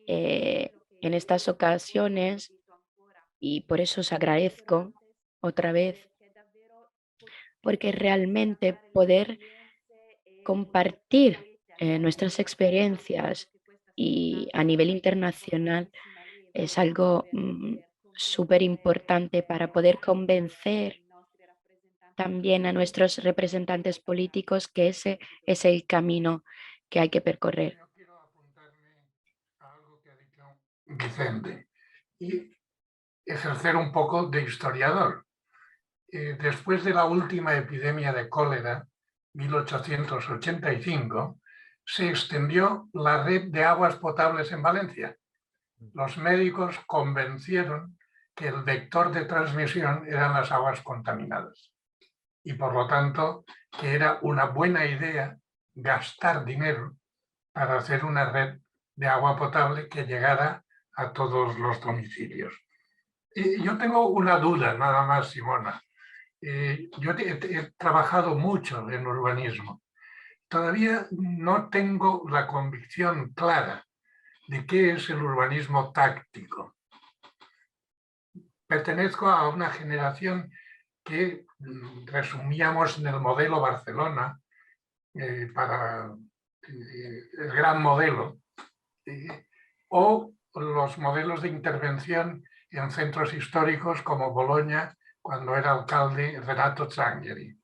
en estas ocasiones, y por eso os agradezco otra vez, porque realmente poder compartir nuestras experiencias y a nivel internacional es algo súper importante para poder convencer también a nuestros representantes políticos que ese es el camino que hay que percorrer. Yo quiero apuntarme a algo que ha dicho Vicente y ejercer un poco de historiador. Después de la última epidemia de cólera, 1885, se extendió la red de aguas potables en Valencia. Los médicos convencieron que el vector de transmisión eran las aguas contaminadas y por lo tanto que era una buena idea gastar dinero para hacer una red de agua potable que llegara a todos los domicilios. Yo tengo una duda nada más, Simona. Yo he trabajado mucho en urbanismo. Todavía no tengo la convicción clara de qué es el urbanismo táctico. Pertenezco a una generación que resumíamos en el modelo Barcelona para el gran modelo, o los modelos de intervención en centros históricos como Bolonia, cuando era alcalde Renato Zangheri,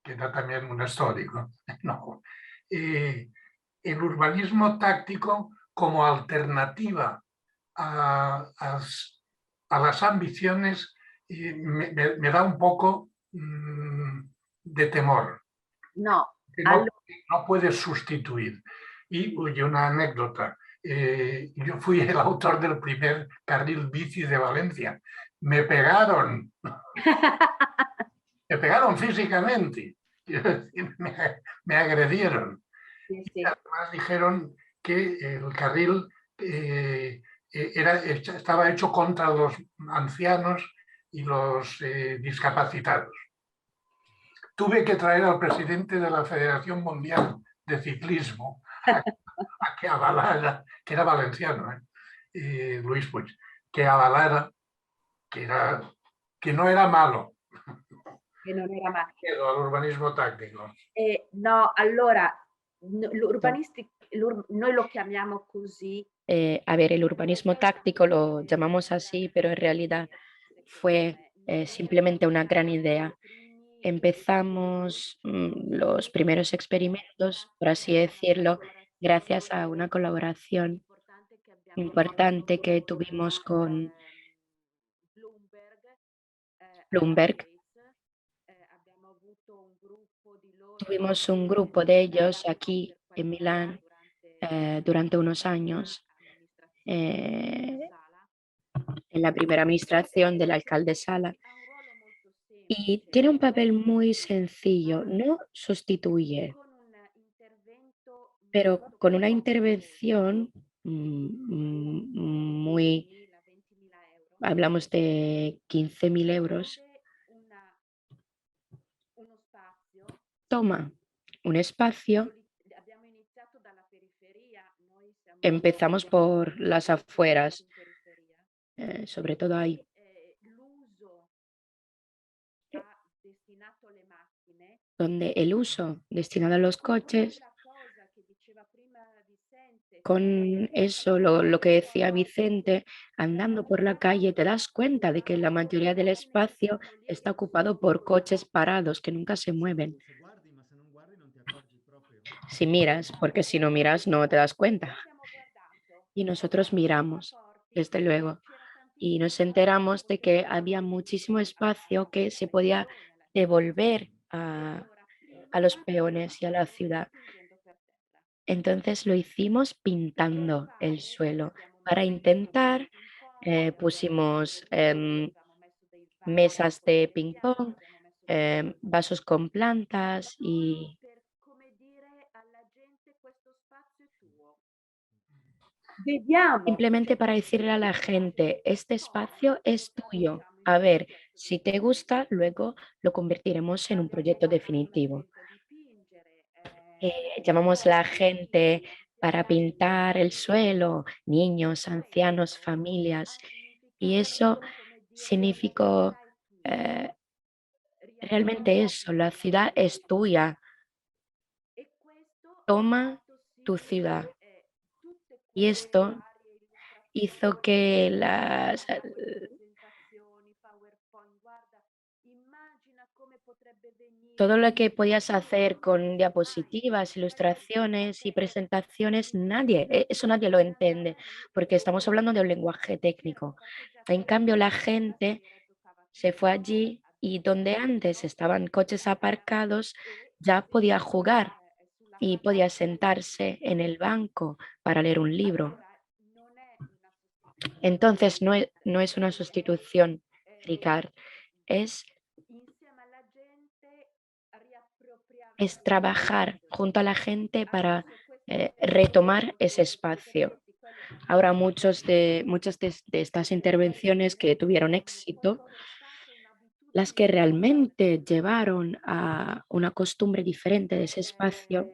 que era también un histórico. No. El urbanismo táctico como alternativa a las ambiciones me da un poco de temor. No, no puedes sustituir. Y una anécdota. Yo fui el autor del primer carril bici de Valencia. Me pegaron. Me pegaron físicamente. Me agredieron. Sí. Y además dijeron que el carril estaba hecho contra los ancianos y los discapacitados. Tuve que traer al presidente de la Federación Mundial de Ciclismo a que avalara, que era valenciano, Luis Puig, que avalara que no era malo. Che non era male. All'urbanismo tecnico. No, allora, noi lo chiamiamo così. A ver, el urbanismo táctico lo llamamos así, pero en realidad fue simplemente una gran idea. Empezamos los primeros experimentos, por así decirlo, gracias a una colaboración importante que tuvimos con Bloomberg. Tuvimos un grupo de ellos aquí en Milán durante unos años en la primera administración del alcalde Sala. Y tiene un papel muy sencillo, no sustituye, pero con una intervención muy, hablamos de 15.000 euros, toma un espacio. Empezamos por las afueras, sobre todo ahí. Donde el uso destinado a los coches, con eso, lo que decía Vicente, andando por la calle te das cuenta de que la mayoría del espacio está ocupado por coches parados que nunca se mueven. Si miras, porque si no miras no te das cuenta. Y nosotros miramos, desde luego, y nos enteramos de que había muchísimo espacio que se podía devolver a los peones y a la ciudad. Entonces lo hicimos pintando el suelo para intentar, pusimos mesas de ping pong, vasos con plantas y simplemente para decirle a la gente, este espacio es tuyo. A ver, si te gusta, luego lo convertiremos en un proyecto definitivo. Llamamos a la gente para pintar el suelo, niños, ancianos, familias, y eso significó realmente eso, la ciudad es tuya, toma tu ciudad. Y esto hizo que todo lo que podías hacer con diapositivas, ilustraciones y presentaciones, eso nadie lo entiende, porque estamos hablando de un lenguaje técnico. En cambio, la gente se fue allí y donde antes estaban coches aparcados, ya podía jugar y podía sentarse en el banco para leer un libro. Entonces, no es una sustitución, Ricard, es trabajar junto a la gente para retomar ese espacio. Ahora muchas de estas intervenciones que tuvieron éxito, las que realmente llevaron a una costumbre diferente de ese espacio,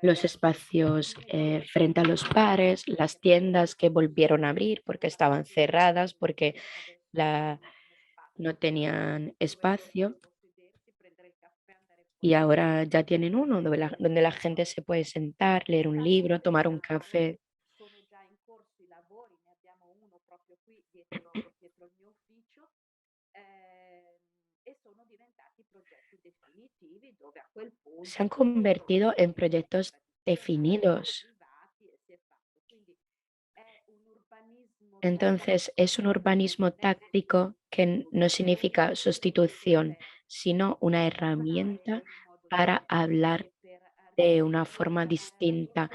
los espacios frente a los bares, las tiendas que volvieron a abrir porque estaban cerradas, porque no tenían espacio. Y ahora ya tienen uno donde la gente se puede sentar, leer un libro, tomar un café. Se han convertido en proyectos definidos. Entonces, es un urbanismo táctico que no significa sustitución, sino una herramienta para hablar de una forma distinta,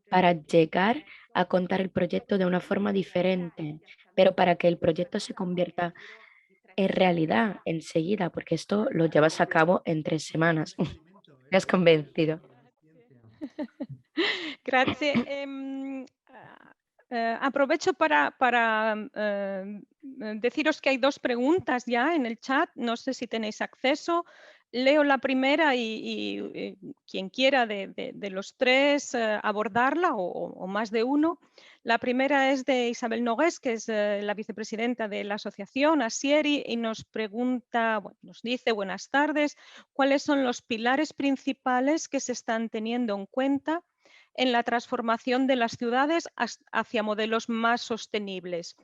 para llegar a contar el proyecto de una forma diferente, pero para que el proyecto se convierta en realidad enseguida, porque esto lo llevas a cabo en 3 semanas. Me has convencido. Grazie. Aprovecho para deciros que hay 2 preguntas ya en el chat. No sé si tenéis acceso. Leo la primera y quien quiera de los 3 abordarla o más de uno. La primera es de Isabel Nogués, que es la vicepresidenta de la asociación Asieri, y nos pregunta, nos dice, buenas tardes, ¿cuáles son los pilares principales que se están teniendo en cuenta en la transformación de las ciudades hacia modelos más sostenibles?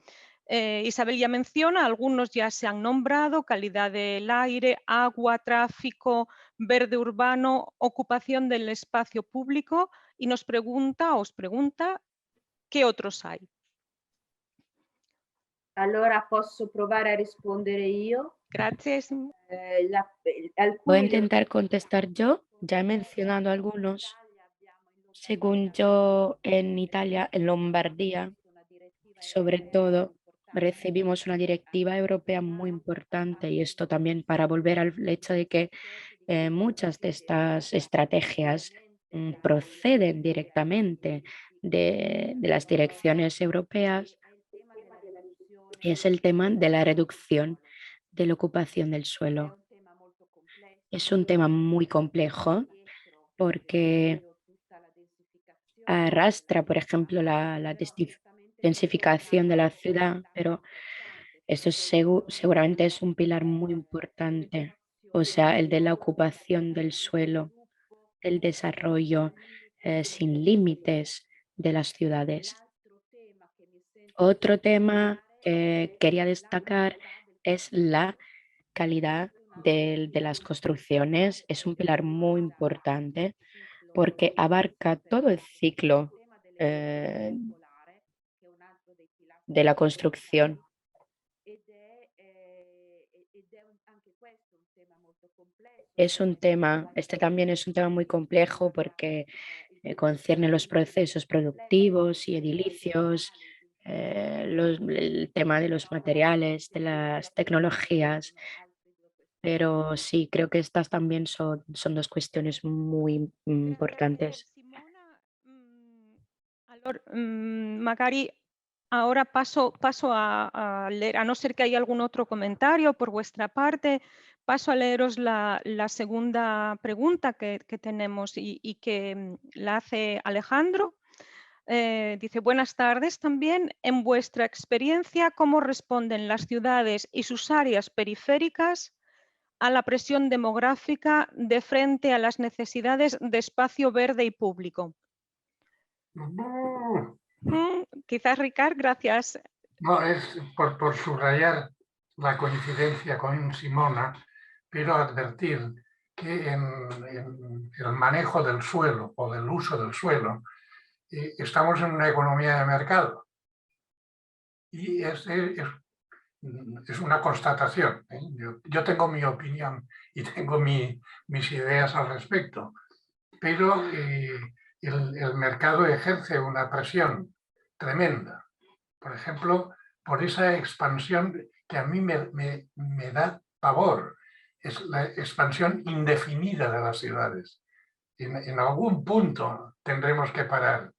Isabel ya menciona, algunos ya se han nombrado: calidad del aire, agua, tráfico, verde urbano, ocupación del espacio público, y os pregunta, ¿qué otros hay? Allora posso provare a rispondere io. Gracias. Voy a intentar contestar yo. Ya he mencionado algunos. Según yo, en Italia, en Lombardía, sobre todo, recibimos una directiva europea muy importante y esto también para volver al hecho de que muchas de estas estrategias proceden directamente de las direcciones europeas y es el tema de la reducción de la ocupación del suelo. Es un tema muy complejo porque arrastra, por ejemplo, la densificación de la ciudad, pero esto seguramente es un pilar muy importante, o sea, el de la ocupación del suelo, el desarrollo sin límites de las ciudades. Otro tema que quería destacar es la calidad de las construcciones. Es un pilar muy importante porque abarca todo el ciclo de la construcción. Este también es un tema muy complejo porque concierne los procesos productivos y edilicios, el tema de los materiales, de las tecnologías, pero sí, creo que estas también son dos cuestiones muy importantes. Simona, Magari, ahora paso a leer, a no ser que haya algún otro comentario por vuestra parte, paso a leeros la segunda pregunta que tenemos y que la hace Alejandro. Dice, buenas tardes también. En vuestra experiencia, ¿cómo responden las ciudades y sus áreas periféricas a la presión demográfica de frente a las necesidades de espacio verde y público? Quizás, Ricard, gracias. No, es por subrayar la coincidencia con Simona, pero advertir que en el manejo del suelo o del uso del suelo estamos en una economía de mercado. Y es una constatación. Yo tengo mi opinión y tengo mis ideas al respecto, pero el mercado ejerce una presión tremenda. Por ejemplo, por esa expansión que a mí me da pavor, es la expansión indefinida de las ciudades. En algún punto tendremos que parar.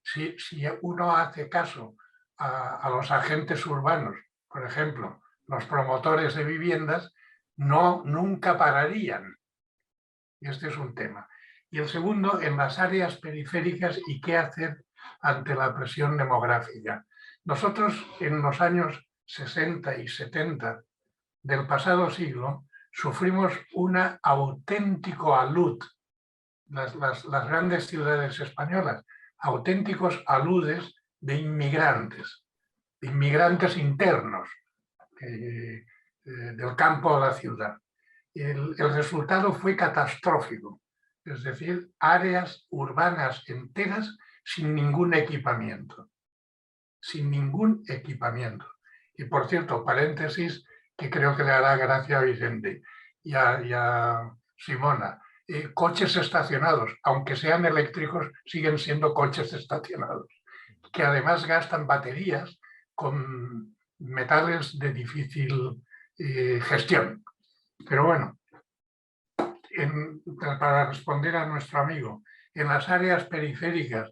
Si uno hace caso a los agentes urbanos, por ejemplo, los promotores de viviendas, nunca pararían. Y este es un tema. Y el segundo, en las áreas periféricas y qué hacer ante la presión demográfica. Nosotros en los años 60 y 70 del pasado siglo sufrimos un auténtico alud, las grandes ciudades españolas, auténticos aludes de inmigrantes internos del campo a la ciudad. El resultado fue catastrófico, es decir, áreas urbanas enteras sin ningún equipamiento. Y por cierto, paréntesis, que creo que le hará gracia a Vicente y a Simona, coches estacionados, aunque sean eléctricos, siguen siendo coches estacionados, que además gastan baterías con metales de difícil gestión. Pero bueno, para responder a nuestro amigo, en las áreas periféricas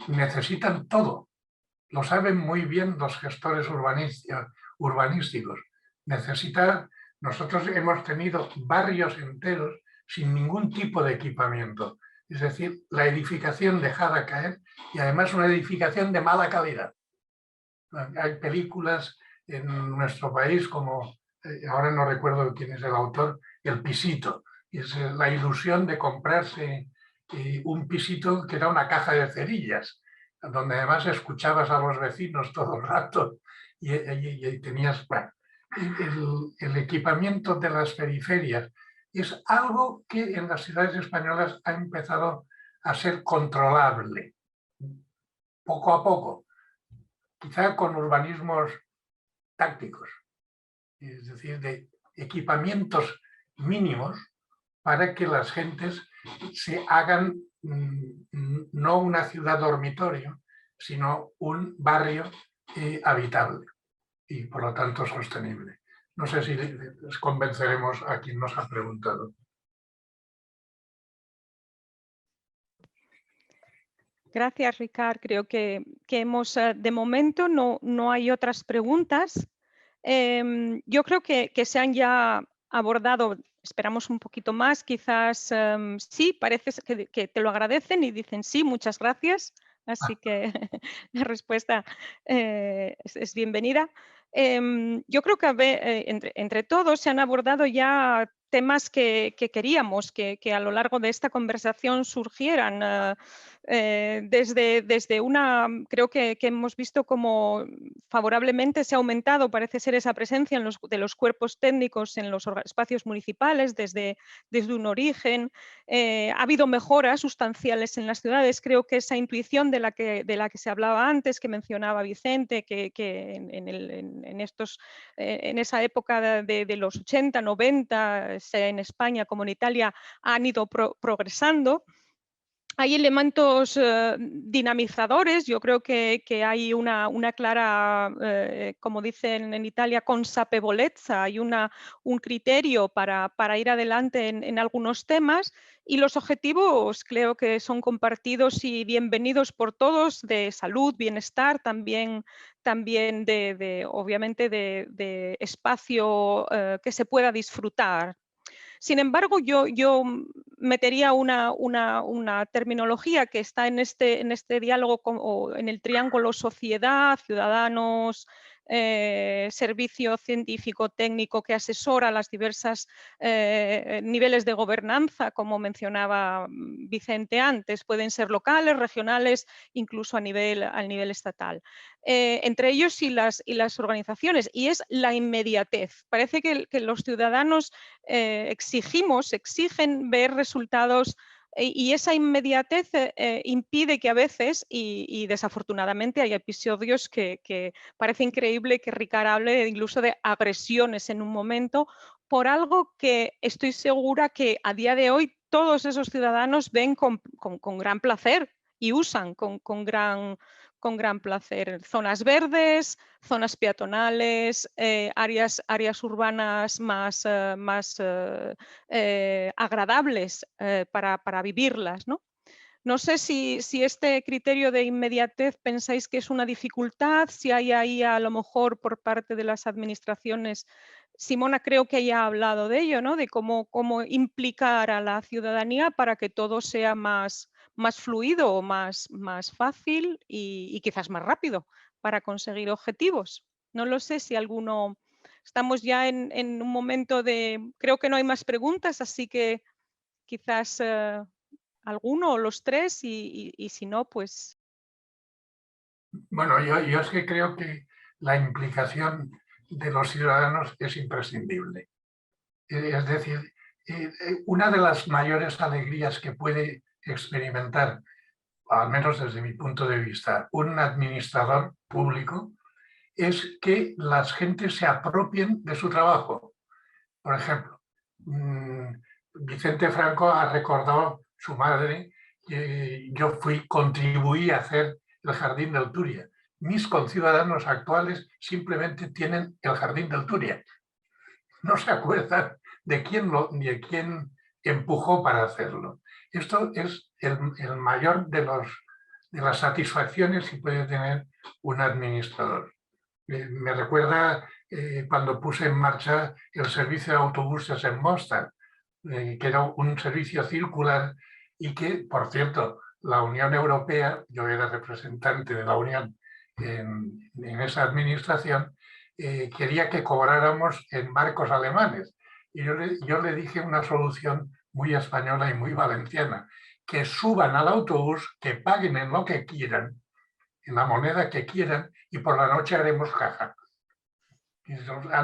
necesitan todo. Lo saben muy bien los gestores urbanísticos. Nosotros hemos tenido barrios enteros sin ningún tipo de equipamiento. Es decir, la edificación dejada caer y además una edificación de mala calidad. Hay películas en nuestro país como, ahora no recuerdo quién es el autor, El pisito. Es la ilusión de comprarse un pisito que era una caja de cerillas, donde además escuchabas a los vecinos todo el rato y tenías... Bueno, el equipamiento de las periferias es algo que en las ciudades españolas ha empezado a ser controlable, poco a poco, quizá con urbanismos tácticos, es decir, de equipamientos mínimos para que las gentes se hagan no una ciudad dormitorio, sino un barrio habitable y por lo tanto sostenible. No sé si les convenceremos a quien nos ha preguntado. Gracias, Ricard. Creo que hemos, de momento no hay otras preguntas. Yo creo que se han ya abordado, esperamos un poquito más, quizás sí, parece que te lo agradecen y dicen sí, muchas gracias. Así que la respuesta es bienvenida. Yo creo que entre todos se han abordado ya temas que queríamos que a lo largo de esta conversación surgieran. Desde creo que hemos visto cómo favorablemente se ha aumentado, parece ser, esa presencia de los cuerpos técnicos en los espacios municipales desde un origen. Ha habido mejoras sustanciales en las ciudades. Creo que esa intuición de la que se hablaba antes, que mencionaba Vicente, que en esa época de los 80, 90, sea en España como en Italia, han ido progresando. Hay elementos dinamizadores. Yo creo que hay una clara, como dicen en Italia, consapevolezza, hay un criterio para ir adelante en algunos temas, y los objetivos creo que son compartidos y bienvenidos por todos, de salud, bienestar, también obviamente de espacio que se pueda disfrutar. Sin embargo, yo metería una terminología que está en este diálogo, o en el triángulo sociedad, ciudadanos, servicio científico técnico que asesora las diversas niveles de gobernanza, como mencionaba Vicente antes. Pueden ser locales, regionales, incluso al nivel estatal. Entre ellos y las organizaciones, y es la inmediatez. Parece que los ciudadanos exigen ver resultados, y esa inmediatez impide que a veces, y desafortunadamente hay episodios que parece increíble que Ricard hable incluso de agresiones en un momento, por algo que estoy segura que a día de hoy todos esos ciudadanos ven con gran placer y usan con gran placer. Zonas verdes, zonas peatonales, áreas urbanas más agradables para vivirlas, ¿no? No sé si este criterio de inmediatez pensáis que es una dificultad, si hay ahí a lo mejor por parte de las administraciones. Simona creo que ya ha hablado de ello, ¿no? De cómo implicar a la ciudadanía para que todo sea más fluido o más fácil y quizás más rápido para conseguir objetivos. No lo sé si alguno... Estamos ya en un momento de... Creo que no hay más preguntas, así que quizás alguno o los tres, y si no, pues... Bueno, yo es que creo que la implicación de los ciudadanos es imprescindible. Es decir, una de las mayores alegrías que puede experimentar, al menos desde mi punto de vista, un administrador público, es que las gentes se apropien de su trabajo. Por ejemplo, Vicente Franco ha recordado su madre, yo contribuí a hacer el Jardín del Turia. Mis conciudadanos actuales simplemente tienen el Jardín del Turia. No se acuerdan de quién empujó para hacerlo. Esto es el mayor de las satisfacciones que puede tener un administrador. Me recuerda cuando puse en marcha el servicio de autobuses en Mostar, que era un servicio circular y que, por cierto, la Unión Europea, yo era representante de la Unión en esa administración, quería que cobráramos en barcos alemanes. Y yo le dije una solución muy española y muy valenciana: que suban al autobús, que paguen en lo que quieran, en la moneda que quieran, y por la noche haremos caja.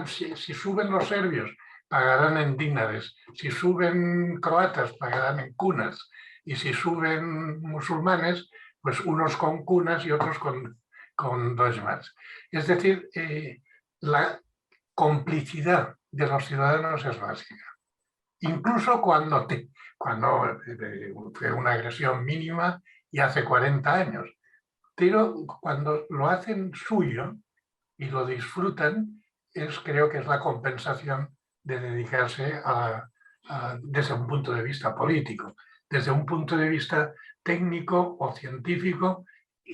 Si suben los serbios, pagarán en dinares; si suben croatas, pagarán en cunas; y si suben musulmanes, pues unos con cunas y otros con dosmas. Es decir, la complicidad de los ciudadanos es básica. Incluso cuando fue una agresión mínima y hace 40 años. Pero cuando lo hacen suyo y lo disfrutan, creo que es la compensación de dedicarse desde un punto de vista político. Desde un punto de vista técnico o científico,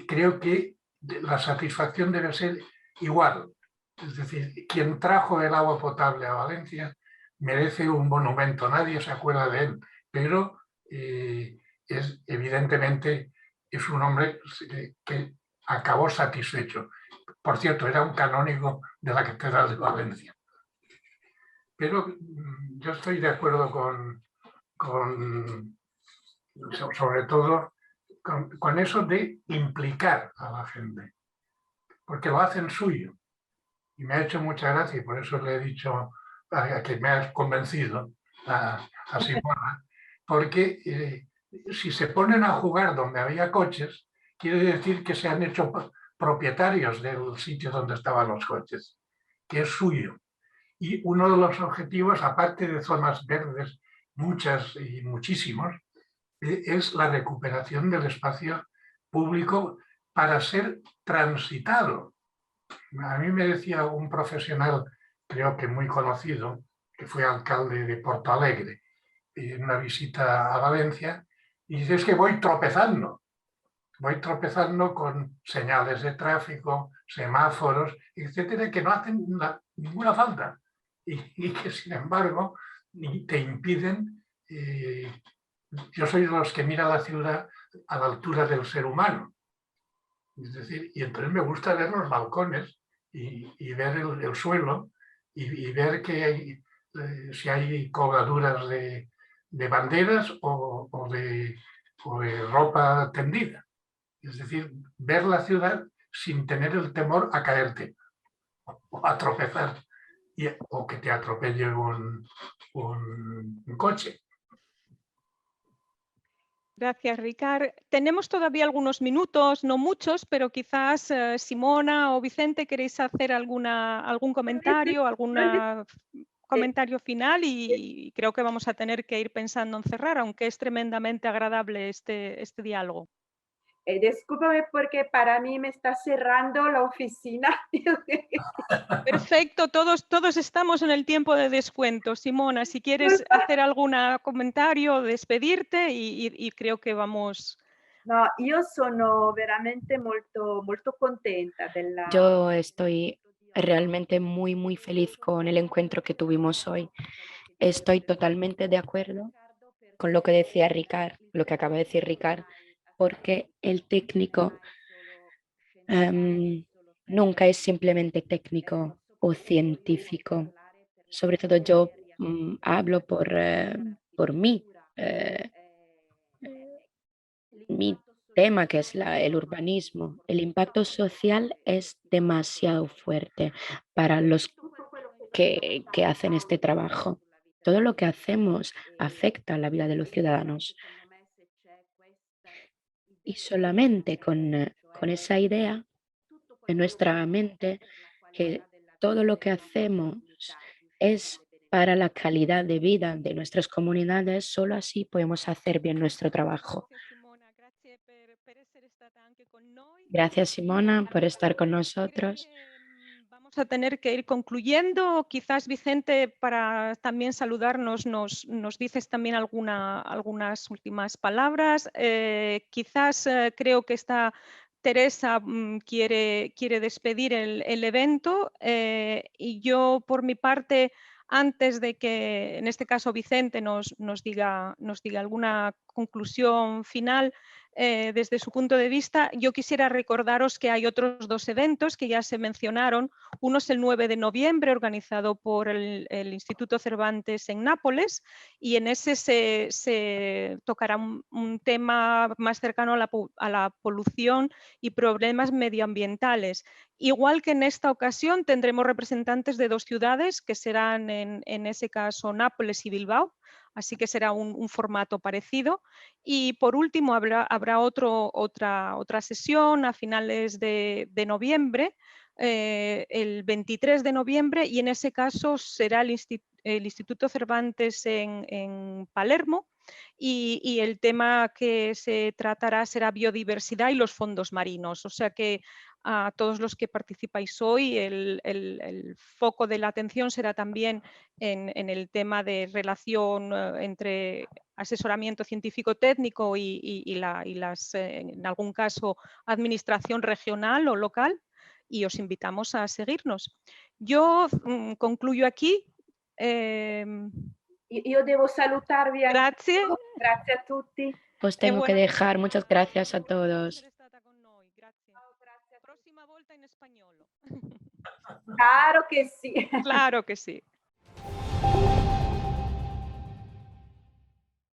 creo que la satisfacción debe ser igual. Es decir, quien trajo el agua potable a Valencia merece un monumento, nadie se acuerda de él, pero evidentemente es un hombre que acabó satisfecho. Por cierto, era un canónigo de la Catedral de Valencia. Pero yo estoy de acuerdo sobre todo con eso de implicar a la gente, porque lo hacen suyo. Y me ha hecho mucha gracia y por eso le he dicho a que me has convencido a Simona, porque si se ponen a jugar donde había coches, quiere decir que se han hecho propietarios del sitio donde estaban los coches, que es suyo. Y uno de los objetivos, aparte de zonas verdes, muchas y muchísimos, es la recuperación del espacio público para ser transitado. A mí me decía un profesional, creo que muy conocido, que fue alcalde de Porto Alegre, en una visita a Valencia, y dice, es que voy tropezando con señales de tráfico, semáforos, etcétera, que no hacen ninguna falta y que sin embargo te impiden. Yo soy de los que mira la ciudad a la altura del ser humano. Es decir, y entonces me gusta ver los balcones y ver el suelo y ver que si hay colgaduras de banderas o de ropa tendida. Es decir, ver la ciudad sin tener el temor a caerte o a tropezar o que te atropelle un coche. Gracias, Ricard. Tenemos todavía algunos minutos, no muchos, pero quizás Simona o Vicente queréis hacer algún comentario, comentario final y creo que vamos a tener que ir pensando en cerrar, aunque es tremendamente agradable este diálogo. Discúlpame porque para mí me está cerrando la oficina. Perfecto, todos estamos en el tiempo de descuento. Simona, si quieres hacer algún comentario, despedirte y creo que vamos... No, io sono veramente molto contenta della... Yo estoy realmente muy feliz con el encuentro que tuvimos hoy. Estoy totalmente de acuerdo con lo que decía Ricard, lo que acaba de decir Ricard, porque el técnico nunca es simplemente técnico o científico. Sobre todo yo hablo por mí. Mi tema, que es el urbanismo, el impacto social es demasiado fuerte para los que hacen este trabajo. Todo lo que hacemos afecta a la vida de los ciudadanos. Y solamente con esa idea en nuestra mente que todo lo que hacemos es para la calidad de vida de nuestras comunidades, solo así podemos hacer bien nuestro trabajo. Gracias, Simona, por estar con nosotros. Vamos a tener que ir concluyendo. Quizás, Vicente, para también saludarnos, nos dices también algunas últimas palabras. Quizás creo que Teresa quiere despedir el evento y yo, por mi parte, antes de que, en este caso, Vicente nos diga alguna conclusión final, desde su punto de vista, yo quisiera recordaros que hay otros dos eventos que ya se mencionaron. Uno es el 9 de noviembre, organizado por el Instituto Cervantes en Nápoles, y en ese se tocará un tema más cercano a la polución y problemas medioambientales. Igual que en esta ocasión tendremos representantes de dos ciudades, que serán en ese caso Nápoles y Bilbao, así que será un formato parecido. Y por último habrá otra sesión a finales de noviembre el 23 de noviembre y en ese caso será el Instituto Cervantes en Palermo y el tema que se tratará será biodiversidad y los fondos marinos. O sea que a todos los que participáis hoy el foco de la atención será también en el tema de relación entre asesoramiento científico-técnico y en algún caso administración regional o local, y os invitamos a seguirnos. Yo concluyo aquí. Io devo salutarvi anche. Grazie. Grazie a tutti. Os tengo que dejar. Muchas gracias a todos. Próxima volta en español. Claro que sí. Claro que sí.